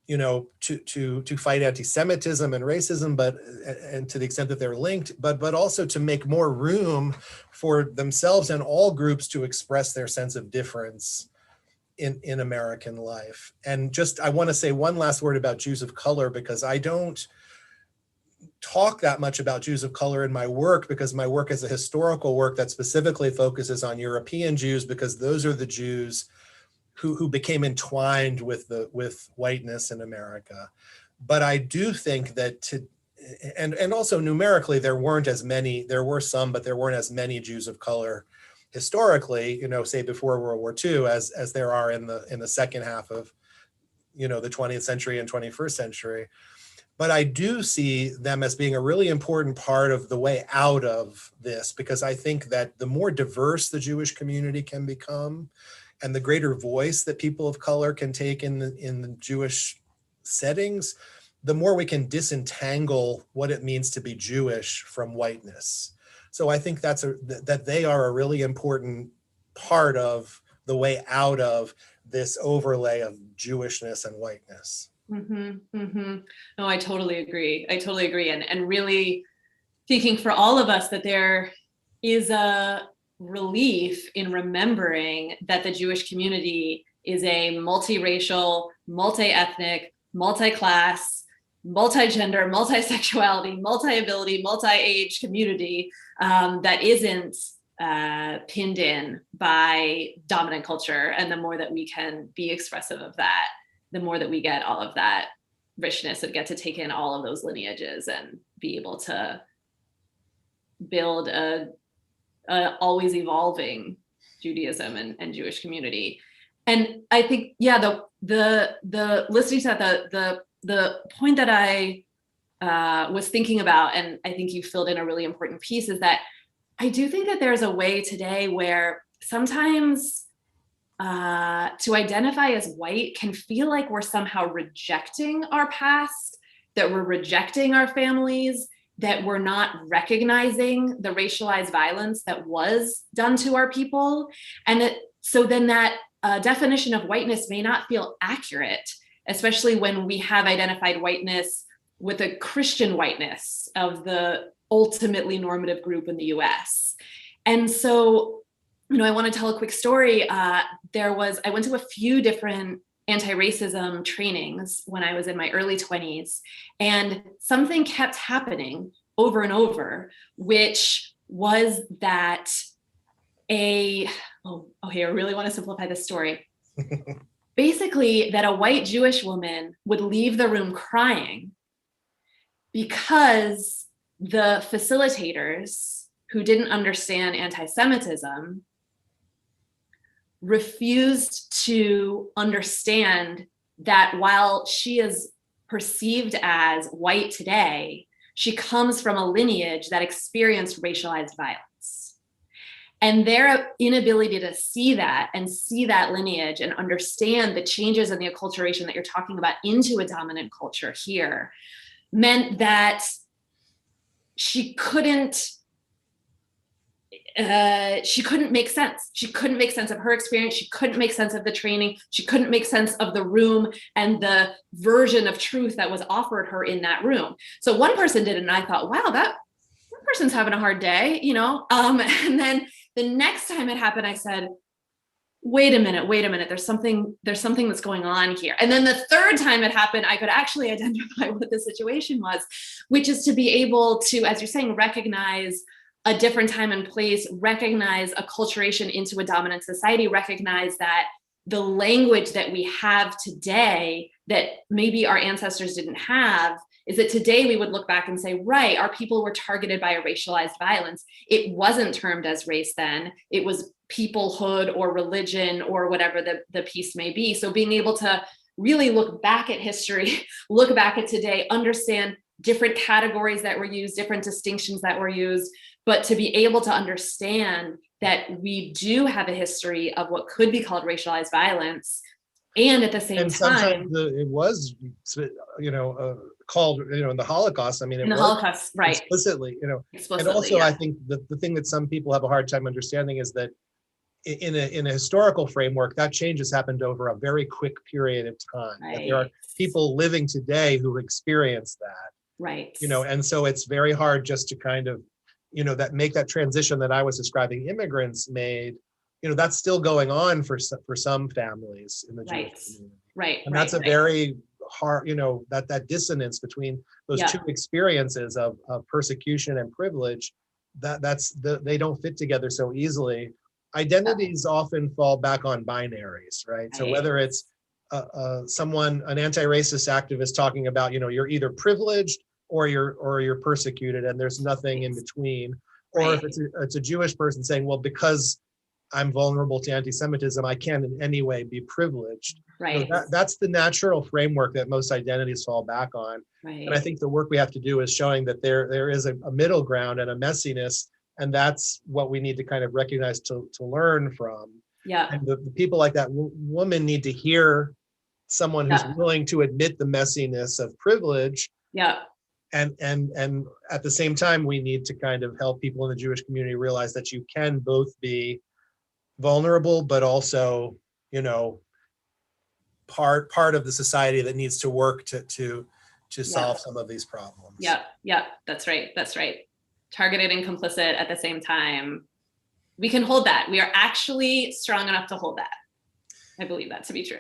you know, to fight anti-Semitism and racism, and to the extent that they're linked, but also to make more room for themselves and all groups to express their sense of difference in American life. And just, I want to say one last word about Jews of color, because I don't talk that much about Jews of color in my work, because my work is a historical work that specifically focuses on European Jews, because those are the Jews who became entwined with whiteness in America. But I do think that and also numerically, there were some, but there weren't as many Jews of color historically, you know, say before World War II, as there are in the second half of, you know, the 20th century and 21st century. But I do see them as being a really important part of the way out of this, because I think that the more diverse the Jewish community can become, and the greater voice that people of color can take in the Jewish settings, the more we can disentangle what it means to be Jewish from whiteness. So I think that they are a really important part of the way out of this overlay of Jewishness and whiteness. Mm-hmm, mm-hmm. No, I totally agree. And really thinking for all of us that there is a relief in remembering that the Jewish community is a multiracial, multi-ethnic, multi-class, multi-gender, multi-sexuality, multi-ability, multi-age community that isn't pinned in by dominant culture. And the more that we can be expressive of that, the more that we get all of that richness and get to take in all of those lineages and be able to build a always evolving Judaism and Jewish community. And I think, yeah, the listening to that, the point that I was thinking about, and I think you filled in a really important piece, is that I do think that there's a way today where sometimes to identify as white can feel like we're somehow rejecting our past, that we're rejecting our families, that we're not recognizing the racialized violence that was done to our people. And so then that definition of whiteness may not feel accurate, especially when we have identified whiteness with a Christian whiteness of the ultimately normative group in the US. And so, you know, I want to tell a quick story. I went to a few different anti-racism trainings when I was in my early 20s, and something kept happening over and over, which was that I really want to simplify this story. Basically, that a white Jewish woman would leave the room crying because the facilitators, who didn't understand anti-Semitism, refused to understand that while she is perceived as white today, she comes from a lineage that experienced racialized violence. And their inability to see that and see that lineage and understand the changes in the acculturation that you're talking about into a dominant culture here meant that she couldn't make sense. She couldn't make sense of her experience. She couldn't make sense of the training. She couldn't make sense of the room and the version of truth that was offered her in that room. So one person did it, and I thought, wow, that person's having a hard day, you know? And then the next time it happened, I said, wait a minute, there's something that's going on here. And then the third time it happened, I could actually identify what the situation was, which is to be able to, as you're saying, recognize a different time and place, recognize acculturation into a dominant society, recognize that the language that we have today that maybe our ancestors didn't have, is that today we would look back and say, right, our people were targeted by a racialized violence. It wasn't termed as race then, it was peoplehood or religion or whatever the piece may be. So being able to really look back at history, look back at today, understand different categories that were used, different distinctions that were used, but to be able to understand that we do have a history of what could be called racialized violence. And at the same time, it was, you know, called, in the Holocaust. I mean, In the worked Holocaust, right. explicitly, and Explicitly, also yeah. I think the thing that some people have a hard time understanding is that in a historical framework, that change has happened over a very quick period of time. That there are Right. people living today who experience that, Right. and so it's very hard just to kind of, that make that transition that I was describing immigrants made, that's still going on for some families in the Jewish Right. community. Right. And right, that's a right. very hard, that dissonance between those Yeah. two experiences of persecution and privilege, they don't fit together so easily. Identities often fall back on binaries, right? So Right. whether it's an anti-racist activist talking about, you're either privileged or you're persecuted, and there's nothing in between. Or if Right. it's a Jewish person saying, well, because I'm vulnerable to anti-Semitism, I can't in any way be privileged. Right. That's the natural framework that most identities fall back on. Right. And I think the work we have to do is showing that there is a middle ground and a messiness, and that's what we need to kind of recognize to learn from. Yeah. And the people like that woman need to hear someone who's willing to admit the messiness of privilege. Yeah. And at the same time, we need to kind of help people in the Jewish community realize that you can both be vulnerable, but also, part of the society that needs to work to solve some of these problems. Yeah. Yeah. That's right. That's right. Targeted and complicit at the same time. We can hold that. We are actually strong enough to hold that. I believe that to be true.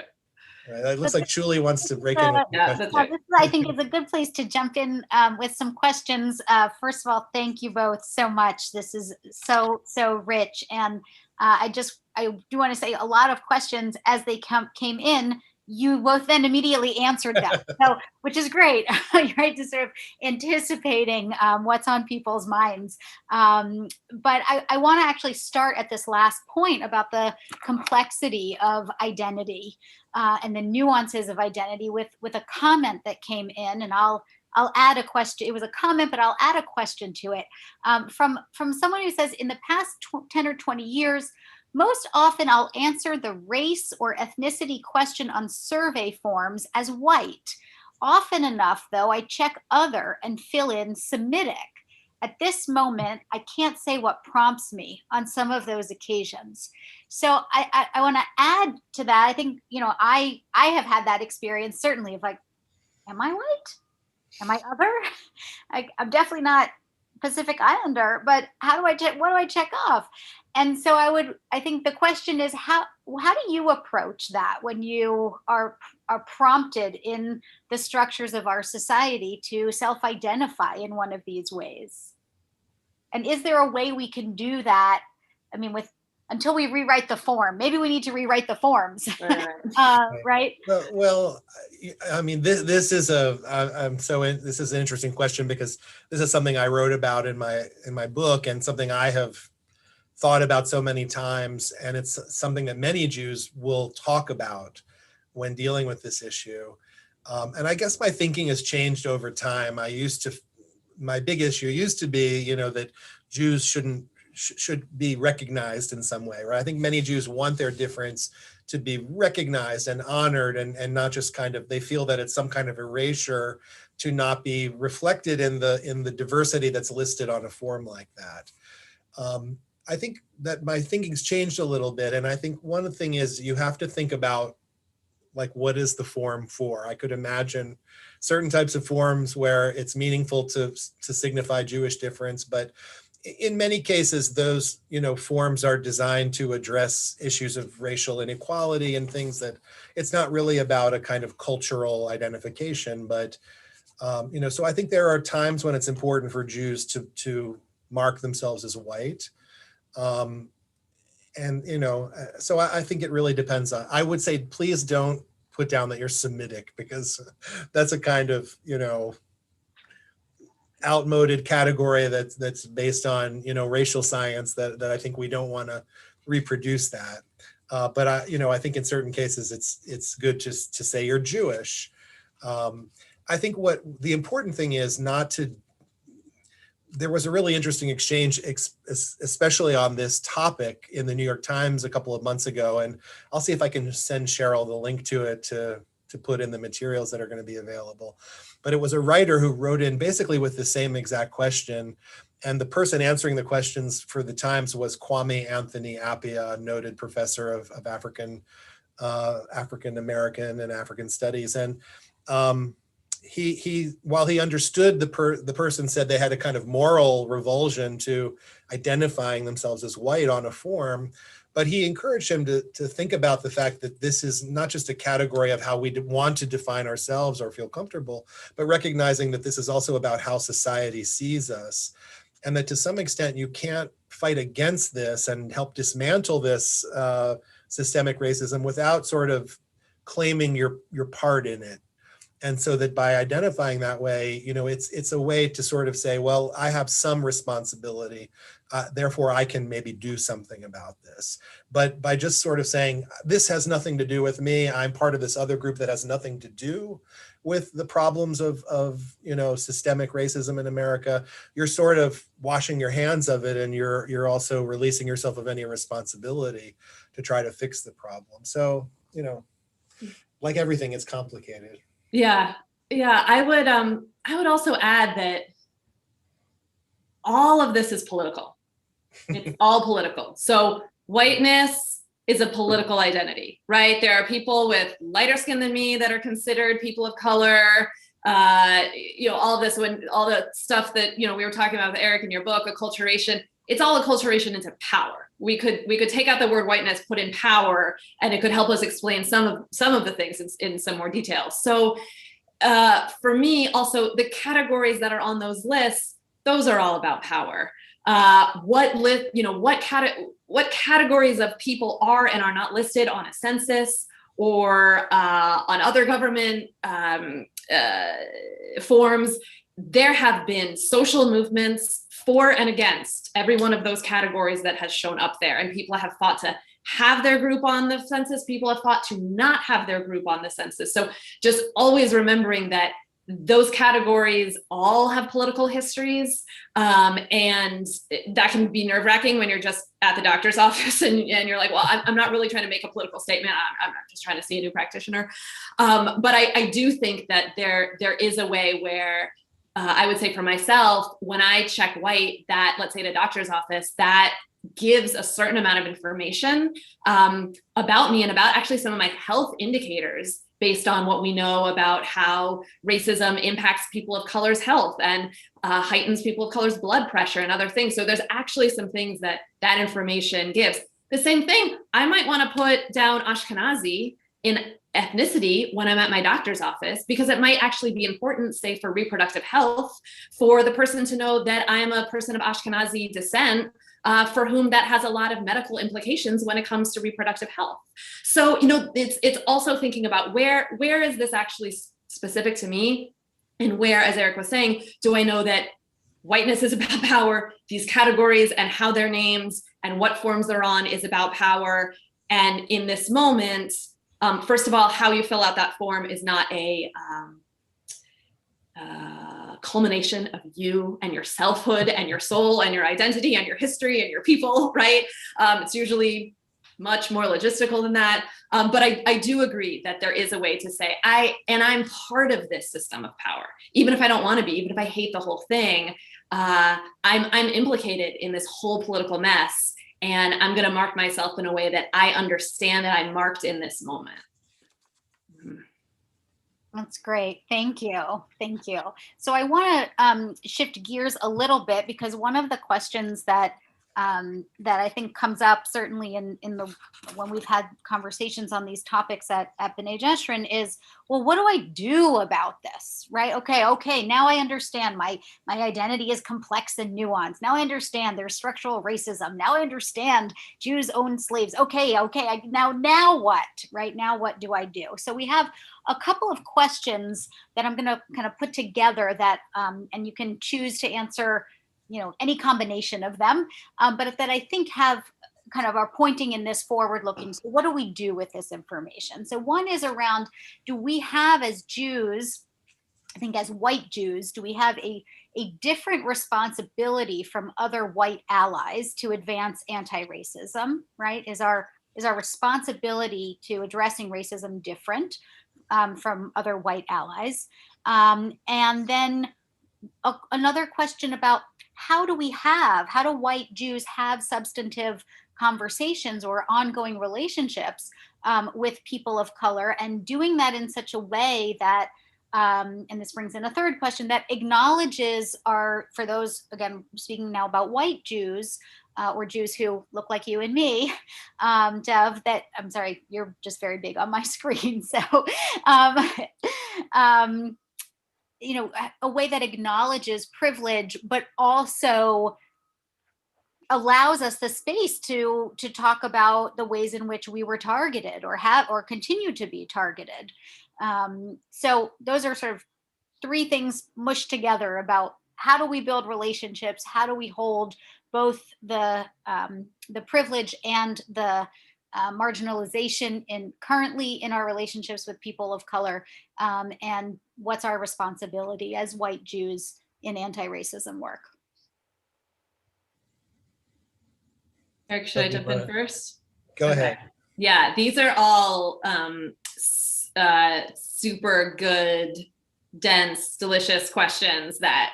Right. It looks like Julie wants to break in. Yeah, that's right. This, I think, is a good place to jump in with some questions. First of all, thank you both so much. This is so rich, and I do want to say a lot of questions as they came in. You both then immediately answered them, so which is great, right? To sort of anticipating what's on people's minds. But I want to actually start at this last point about the complexity of identity and the nuances of identity with a comment that came in, and I'll add a question. It was a comment, but I'll add a question to it from someone who says, in the past 10 or 20 years, most often I'll answer the race or ethnicity question on survey forms as white. Often enough, though, I check other and fill in Semitic. At this moment, I can't say what prompts me on some of those occasions. So I want to add to that. I think, I have had that experience, certainly, of like, am I white? Am I other? I'm definitely not Pacific Islander, but what do I check off? And so I think the question is, how do you approach that when you are prompted in the structures of our society to self-identify in one of these ways? And is there a way we can do that? I mean, until we rewrite the form, maybe we need to rewrite the forms, right? Well, I mean, this is this is an interesting question, because this is something I wrote about in my book, and something I have thought about so many times, and it's something that many Jews will talk about when dealing with this issue. And I guess my thinking has changed over time. My big issue used to be, that Jews should be recognized in some way, right? I think many Jews want their difference to be recognized and honored, and not just they feel that it's some kind of erasure to not be reflected in the diversity that's listed on a form like that. I think that my thinking's changed a little bit, and I think one thing is you have to think about, like, what is the form for? I could imagine certain types of forms where it's meaningful to signify Jewish difference, but in many cases, those forms are designed to address issues of racial inequality and things that it's not really about a kind of cultural identification. But so I think there are times when it's important for Jews to mark themselves as white. So I think it really depends on. I would say, please don't put down that you're Semitic, because that's a kind of outmoded category that's based on racial science that I think we don't want to reproduce that. But I think in certain cases it's good just to say you're Jewish. I think what the important thing is not to. There was a really interesting exchange, especially on this topic, in the New York Times a couple of months ago, and I'll see if I can send Cheryl the link to it to to put in the materials that are going to be available. But it was a writer who wrote in basically with the same exact question. And the person answering the questions for the Times was Kwame Anthony Appiah, a noted professor of African American and African studies. And he while he understood the person said they had a kind of moral revulsion to identifying themselves as white on a form, but he encouraged him to think about the fact that this is not just a category of how we want to define ourselves or feel comfortable, but recognizing that this is also about how society sees us. And that to some extent you can't fight against this and help dismantle this systemic racism without sort of claiming your part in it. And so that by identifying that way, you know, it's a way to sort of say, well, I have some responsibility, therefore I can maybe do something about this. But by just sort of saying, this has nothing to do with me, I'm part of this other group that has nothing to do with the problems of you know, systemic racism in America, you're sort of washing your hands of it, and you're also releasing yourself of any responsibility to try to fix the problem. So, you know, like everything, it's complicated. Yeah. I would also add that all of this is political. It's all political. So whiteness is a political identity, right? There are people with lighter skin than me that are considered people of color. You know, all the stuff that, you know, we were talking about with Eric in your book, acculturation. It's all acculturation into power. We could take out the word whiteness, put in power, and it could help us explain some of the things in some more detail. So for me, also the categories that are on those lists, those are all about power. What categories of people are and are not listed on a census or on other government forms. There have been social movements for and against every one of those categories that has shown up there, and people have fought to have their group on the census. People have fought to not have their group on the census. So just always remembering that those categories all have political histories, and that can be nerve-wracking when you're just at the doctor's office and you're like, well, I'm not really trying to make a political statement. I'm just trying to see a new practitioner. But I do think that there is a way where I would say for myself, when I check white, that, let's say, at a doctor's office, that gives a certain amount of information about me and about actually some of my health indicators based on what we know about how racism impacts people of color's health and heightens people of color's blood pressure and other things. So there's actually some things that information gives. The same thing, I might want to put down Ashkenazi in ethnicity when I'm at my doctor's office, because it might actually be important, say, for reproductive health, for the person to know that I am a person of Ashkenazi descent, for whom that has a lot of medical implications when it comes to reproductive health. So, you know, it's also thinking about where is this actually specific to me, and where, as Eric was saying, do I know that whiteness is about power, these categories and how they're named and what forms they're on is about power. And in this moment, first of all, how you fill out that form is not a culmination of you and your selfhood and your soul and your identity and your history and your people, right? It's usually much more logistical than that. But I do agree that there is a way to say, I'm part of this system of power, even if I don't want to be, even if I hate the whole thing, I'm implicated in this whole political mess. And I'm going to mark myself in a way that I understand that I'm marked in this moment. That's great. Thank you. Thank you. So I want to shift gears a little bit, because one of the questions that I think comes up certainly in the when we've had conversations on these topics at B'nai Jeshurun is, well, what do I do about this? Right? Okay. Now I understand my identity is complex and nuanced. Now I understand there's structural racism. Now I understand Jews own slaves. Okay. Now what? Right? Now what do I do? So we have a couple of questions that I'm going to kind of put together that, and you can choose to answer, you know, any combination of them, but that I think have kind of are pointing in this forward looking. So what do we do with this information? So one is around, do we have as Jews, I think as white Jews, do we have a different responsibility from other white allies to advance anti-racism, right? Is our responsibility to addressing racism different from other white allies. And then another question about how do white Jews have substantive conversations or ongoing relationships with people of color, and doing that in such a way that, and this brings in a third question, that acknowledges for those, again, speaking now about white Jews, or Jews who look like you and me, Dev, that, I'm sorry, you're just very big on my screen. So, a way that acknowledges privilege, but also allows us the space to talk about the ways in which we were targeted or continue to be targeted. So those are sort of three things mushed together about how do we build relationships, how do we hold both the privilege and the marginalization currently in our relationships with people of color, and what's our responsibility as white Jews in anti-racism work. Eric, should I jump in first? Go ahead. Yeah, these are all super good, dense, delicious questions that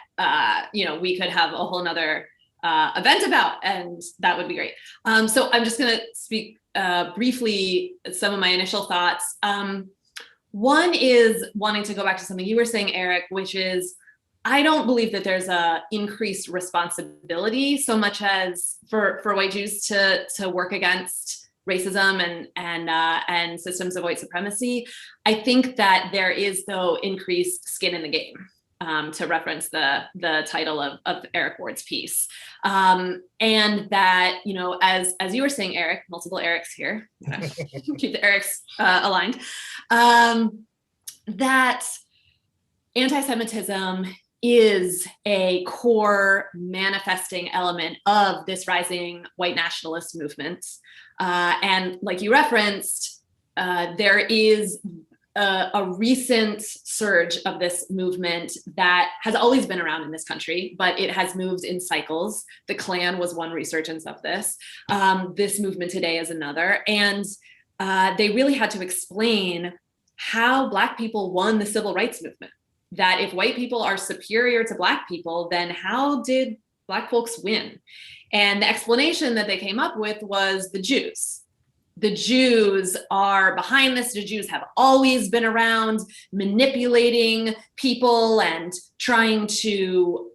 we could have a whole nother event about, and that would be great. So I'm just going to speak briefly some of my initial thoughts. One is wanting to go back to something you were saying, Eric, which is I don't believe that there's a increased responsibility so much as for white Jews to work against racism and systems of white supremacy. I think that there is, though, increased skin in the game, to reference the title of Eric Ward's piece. And that, as you were saying, Eric, multiple Erics here, keep the Erics aligned, that anti-Semitism is a core manifesting element of this rising white nationalist movement. And like you referenced, there is a recent surge of this movement that has always been around in this country, but it has moved in cycles. The Klan was one resurgence of this. This movement today is another. And they really had to explain how Black people won the civil rights movement. That if white people are superior to Black people, then how did Black folks win? And the explanation that they came up with was the Jews. The Jews are behind this. The Jews have always been around manipulating people and trying to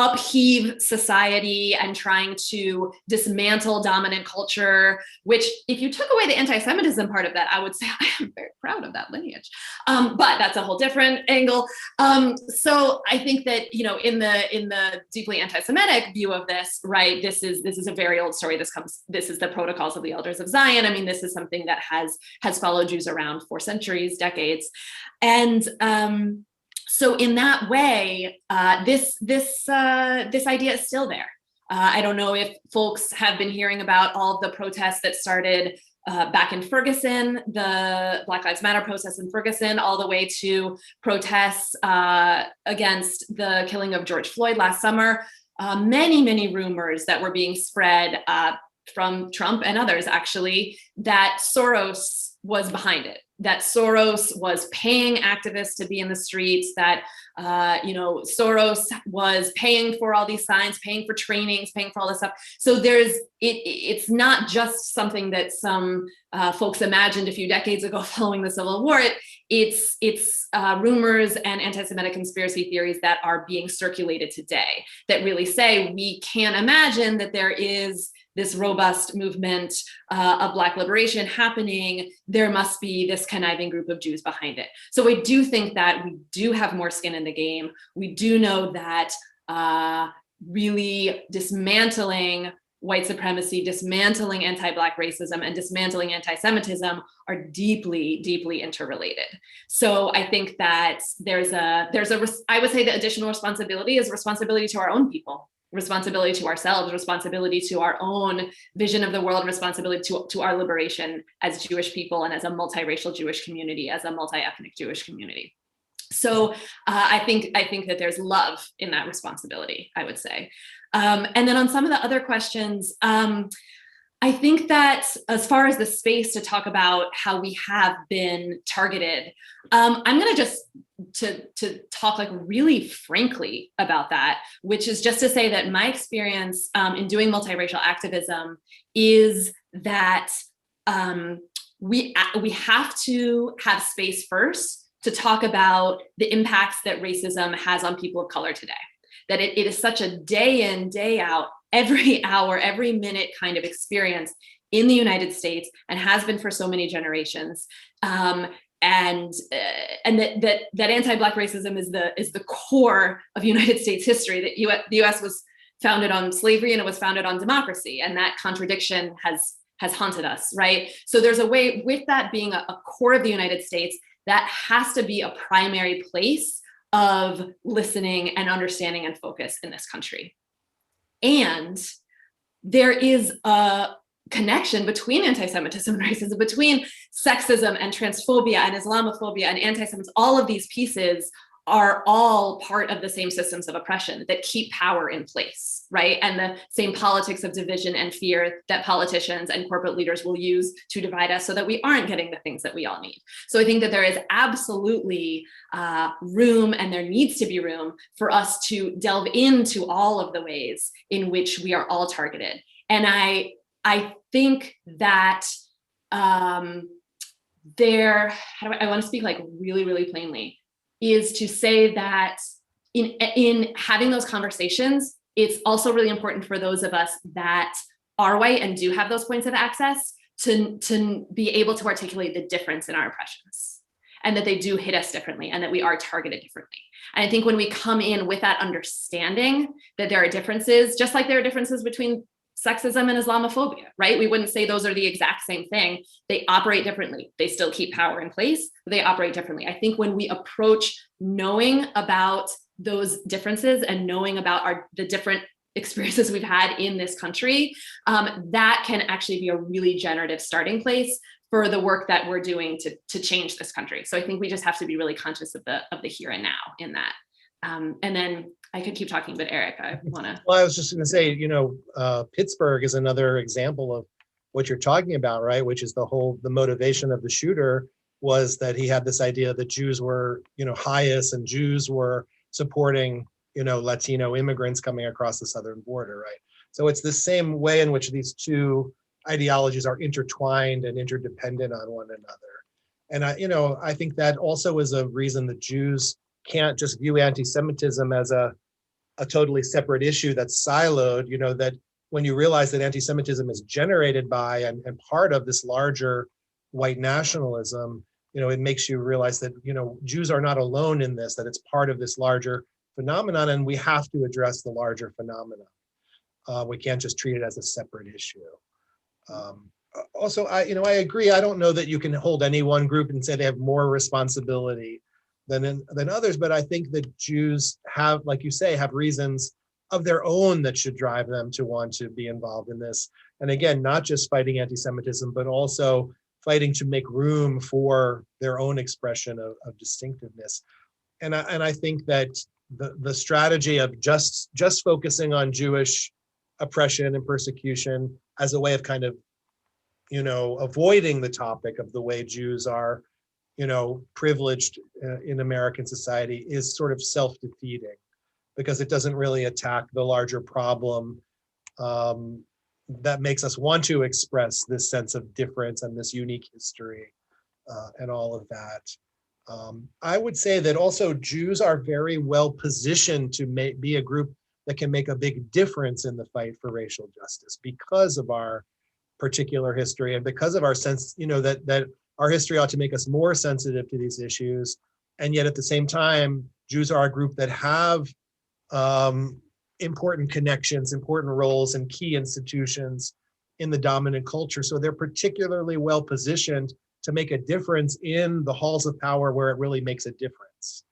upheave society and trying to dismantle dominant culture, which if you took away the anti-Semitism part of that, I would say I am very proud of that lineage. But that's a whole different angle. So I think that, in the deeply anti-Semitic view of this, right, this is a very old story. This is the Protocols of the Elders of Zion. I mean, this is something that has followed Jews around for centuries, decades. And so in that way, this idea is still there. I don't know if folks have been hearing about all of the protests that started back in Ferguson, the Black Lives Matter protests in Ferguson, all the way to protests against the killing of George Floyd last summer. Many rumors that were being spread from Trump and others, actually, that Soros was behind it. That Soros was paying activists to be in the streets, that, Soros was paying for all these signs, paying for trainings, paying for all this stuff. So it's not just something that some folks imagined a few decades ago following the Civil War. It's rumors and anti-Semitic conspiracy theories that are being circulated today that really say we can't imagine that there is this robust movement of Black liberation happening. There must be this conniving group of Jews behind it. So I do think that we do have more skin in the game. We do know that really dismantling white supremacy, dismantling anti-Black racism, and dismantling anti-Semitism are deeply, deeply interrelated. So I think that I would say the additional responsibility is responsibility to our own people. Responsibility to ourselves, responsibility to our own vision of the world, responsibility to our liberation as Jewish people and as a multiracial Jewish community, as a multi-ethnic Jewish community. So I think that there's love in that responsibility, I would say. And then on some of the other questions, I think that as far as the space to talk about how we have been targeted, I'm going to just to talk like really frankly about that, which is just to say that my experience in doing multiracial activism is that we have to have space first to talk about the impacts that racism has on people of color today. That it is such a day in, day out, every hour, every minute kind of experience in the United States, and has been for so many generations. And that anti-Black racism is the core of United States history. That the U.S. was founded on slavery and it was founded on democracy, and that contradiction has haunted us, right? So there's a way, with that being a core of the United States, that has to be a primary place of listening and understanding and focus in this country. And there is a connection between anti-Semitism and racism, between sexism and transphobia and Islamophobia and anti-Semitism. All of these pieces are all part of the same systems of oppression that keep power in place, right? And the same politics of division and fear that politicians and corporate leaders will use to divide us so that we aren't getting the things that we all need. So I think that there is absolutely room, and there needs to be room for us to delve into all of the ways in which we are all targeted. And I think that I want to speak like really, really plainly, is to say that in having those conversations, it's also really important for those of us that are white and do have those points of access to be able to articulate the difference in our oppressions, and that they do hit us differently, and that we are targeted differently. And I think when we come in with that understanding that there are differences, just like there are differences between sexism and Islamophobia, right? We wouldn't say those are the exact same thing. They operate differently. They still keep power in place, but they operate differently. I think when we approach knowing about those differences and knowing about the different experiences we've had in this country, that can actually be a really generative starting place for the work that we're doing to change this country. So I think we just have to be really conscious of the here and now in that. And then I could keep talking, but Eric, I want to. Well, I was just going to say, Pittsburgh is another example of what you're talking about, right? Which is the motivation of the shooter was that he had this idea that Jews were, highest, and Jews were supporting, Latino immigrants coming across the southern border, right? So it's the same way in which these two ideologies are intertwined and interdependent on one another. And I think that also is a reason that Jews can't just view anti-Semitism as a totally separate issue that's siloed, that when you realize that anti-Semitism is generated by and part of this larger white nationalism, it makes you realize that, Jews are not alone in this, that it's part of this larger phenomenon, and we have to address the larger phenomenon. We can't just treat it as a separate issue. Also, I agree. I don't know that you can hold any one group and say they have more responsibility than others, but I think that Jews have, like you say, have reasons of their own that should drive them to want to be involved in this. And again, not just fighting anti-Semitism, but also fighting to make room for their own expression of distinctiveness. And I think that the strategy of just focusing on Jewish oppression and persecution as a way of kind of, avoiding the topic of the way Jews are privileged in American society is sort of self-defeating, because it doesn't really attack the larger problem that makes us want to express this sense of difference and this unique history and all of that. I would say that also Jews are very well positioned to be a group that can make a big difference in the fight for racial justice because of our particular history and because of our sense, that our history ought to make us more sensitive to these issues. And yet at the same time, Jews are a group that have important connections, important roles in key institutions in the dominant culture. So they're particularly well positioned to make a difference in the halls of power where it really makes a difference.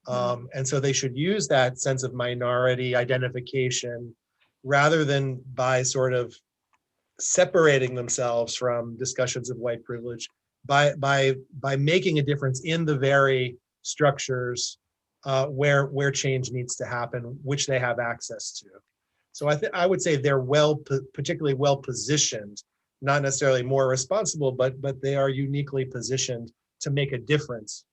And so they should use that sense of minority identification rather than by sort of separating themselves from discussions of white privilege by making a difference in the very structures where change needs to happen, which they have access to. So I would say they're particularly well positioned, not necessarily more responsible, but they are uniquely positioned to make a difference.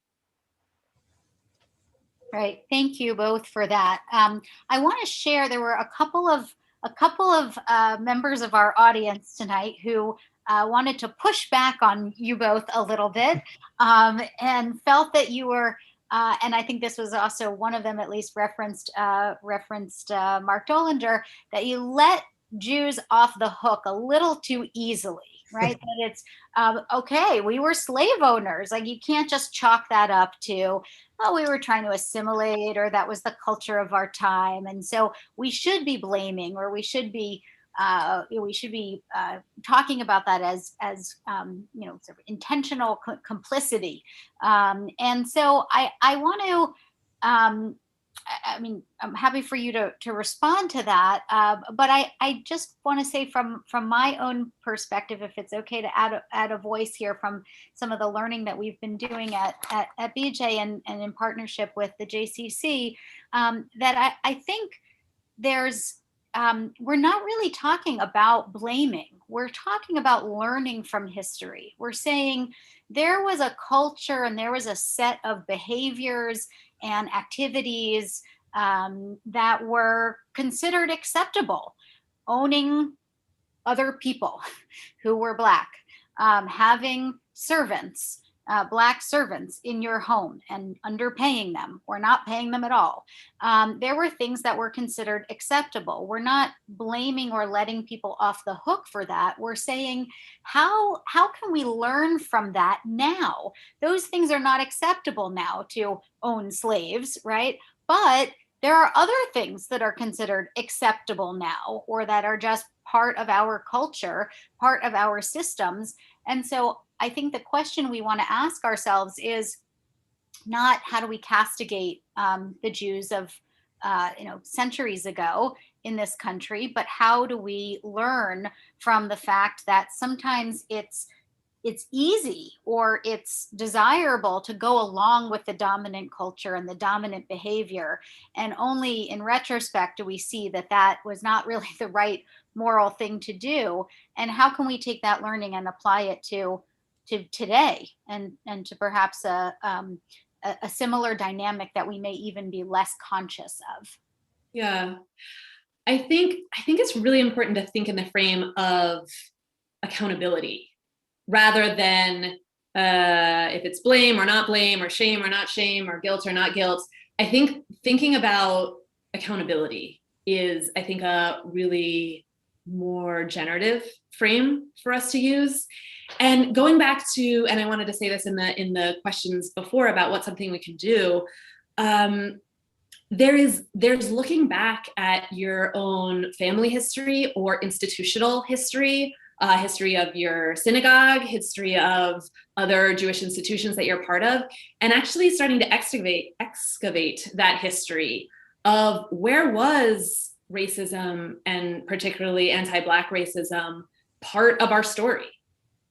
Right. Thank you both for that. I want to share. There were a couple of members of our audience tonight who wanted to push back on you both a little bit, and felt that you were. And I think this was also one of them, at least referenced Mark Dolinger, that you let Jews off the hook a little too easily, right? That it's okay. We were slave owners. Like, you can't just chalk that up to, oh, we were trying to assimilate, or that was the culture of our time, and so we should be blaming, or we should be talking about that as sort of intentional complicity. And so I want to. I mean, I'm happy for you to respond to that, but I just want to say from my own perspective, if it's okay to add a voice here from some of the learning that we've been doing at BJ and in partnership with the JCC, that I think there's we're not really talking about blaming. We're talking about learning from history. We're saying there was a culture and there was a set of behaviors and activities that were considered acceptable. Owning other people who were Black, having servants, Black servants in your home and underpaying them or not paying them at all. There were things that were considered acceptable. We're not blaming or letting people off the hook for that. We're saying, how can we learn from that now? Those things are not acceptable now, to own slaves, right? But there are other things that are considered acceptable now, or that are just part of our culture, part of our systems. And so I think the question we want to ask ourselves is not how do we castigate the Jews of centuries ago in this country, but how do we learn from the fact that sometimes it's easy or it's desirable to go along with the dominant culture and the dominant behavior, and only in retrospect do we see that that was not really the right moral thing to do. And how can we take that learning and apply it to today, and to perhaps a similar dynamic that we may even be less conscious of? Yeah, I think it's really important to think in the frame of accountability, rather than if it's blame or not blame, or shame or not shame, or guilt or not guilt. I think thinking about accountability is, I think, a really more generative frame for us to use. And going back to, and I wanted to say this in the questions before about what's something we can do, there's looking back at your own family history or institutional history, history of your synagogue, history of other Jewish institutions that you're part of, and actually starting to excavate that history of where was racism, and particularly anti-Black racism, part of our story.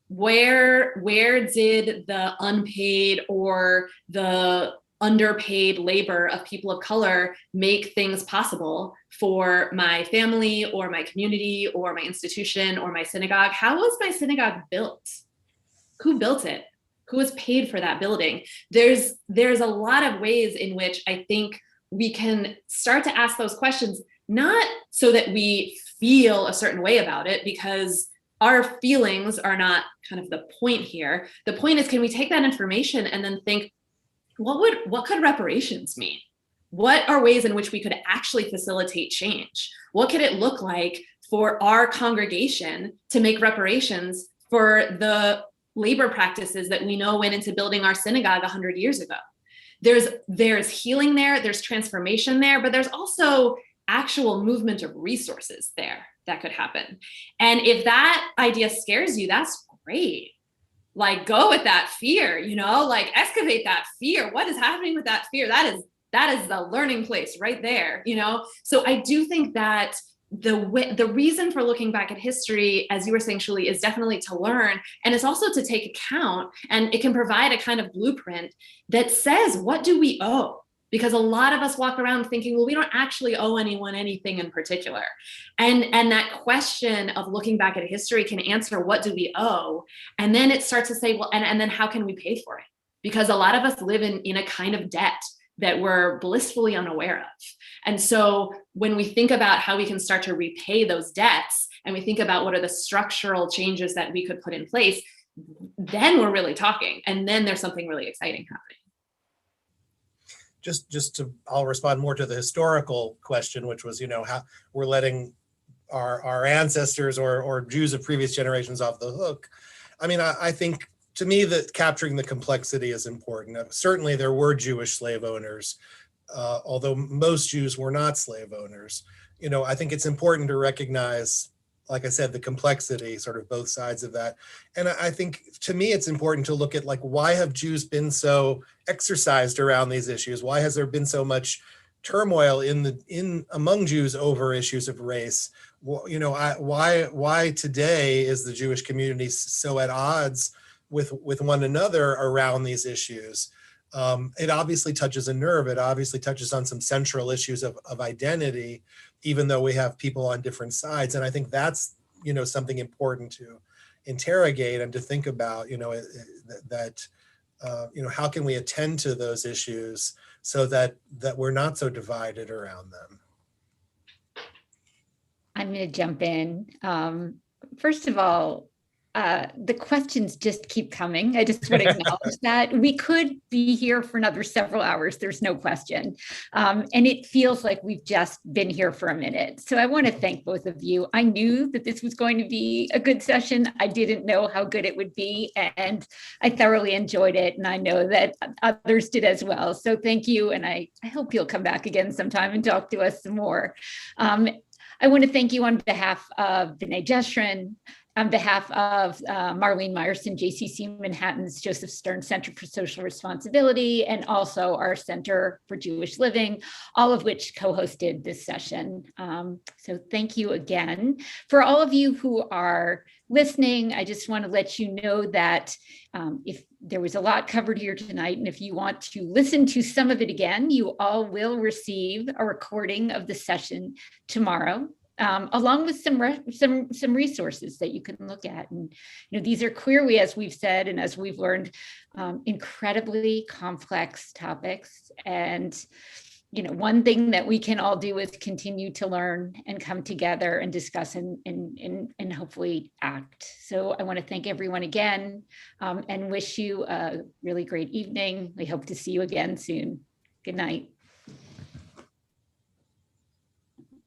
Where did the unpaid or the underpaid labor of people of color make things possible for my family or my community or my institution or my synagogue? How was my synagogue built? Who built it? Who was paid for that building? There's a lot of ways in which I think we can start to ask those questions, not so that we feel a certain way about it, because our feelings are not kind of the point here. The point is, can we take that information and then think, what could reparations mean? What are ways in which we could actually facilitate change? What could it look like for our congregation to make reparations for the labor practices that we know went into building our synagogue 100 years ago? There's healing there, there's transformation there, but there's also actual movement of resources there that could happen. And if that idea scares you, that's great. Like, go with that fear, like excavate that fear. What is happening with that fear? That is the learning place right there, So I do think that the reason for looking back at history, as you were saying, Shuli, is definitely to learn. And it's also to take account, and it can provide a kind of blueprint that says, what do we owe? because a lot of us walk around thinking, well, we don't actually owe anyone anything in particular. And that question of looking back at history can answer, what do we owe? And then it starts to say, well, and then how can we pay for it? Because a lot of us live in a kind of debt that we're blissfully unaware of. And so when we think about how we can start to repay those debts, and we think about what are the structural changes that we could put in place, then we're really talking. And then there's something really exciting happening. I'll respond more to the historical question, which was, how we're letting our ancestors or Jews of previous generations off the hook. I mean, I think, to me, that capturing the complexity is important. Certainly there were Jewish slave owners, although most Jews were not slave owners. I think it's important to recognize, like I said, the complexity, sort of both sides of that. And I think, to me, it's important to look at, like, why have Jews been so exercised around these issues? Why has there been so much turmoil among Jews over issues of race? Why today is the Jewish community so at odds with one another around these issues? It obviously touches a nerve. It obviously touches on some central issues of identity, even though we have people on different sides. And I think that's, something important to interrogate and to think about, how can we attend to those issues so that we're not so divided around them? I'm going to jump in. First of all, the questions just keep coming. I just want to acknowledge that. We could be here for another several hours, there's no question. And it feels like we've just been here for a minute. So I want to thank both of you. I knew that this was going to be a good session. I didn't know how good it would be, and I thoroughly enjoyed it. And I know that others did as well. So thank you. And I hope you'll come back again sometime and talk to us some more. I want to thank you on behalf of B'nai Jeshurun, on behalf of Marlene Meyerson, JCC Manhattan's Joseph Stern Center for Social Responsibility, and also our Center for Jewish Living, all of which co-hosted this session. So thank you again. For all of you who are listening, I just want to let you know that if there was a lot covered here tonight, and if you want to listen to some of it again, you all will receive a recording of the session tomorrow, along with some resources that you can look at. And these are clearly, as we've said and as we've learned, incredibly complex topics. And one thing that we can all do is continue to learn and come together and discuss and hopefully act. So I want to thank everyone again, and wish you a really great evening. We hope to see you again soon. Good night.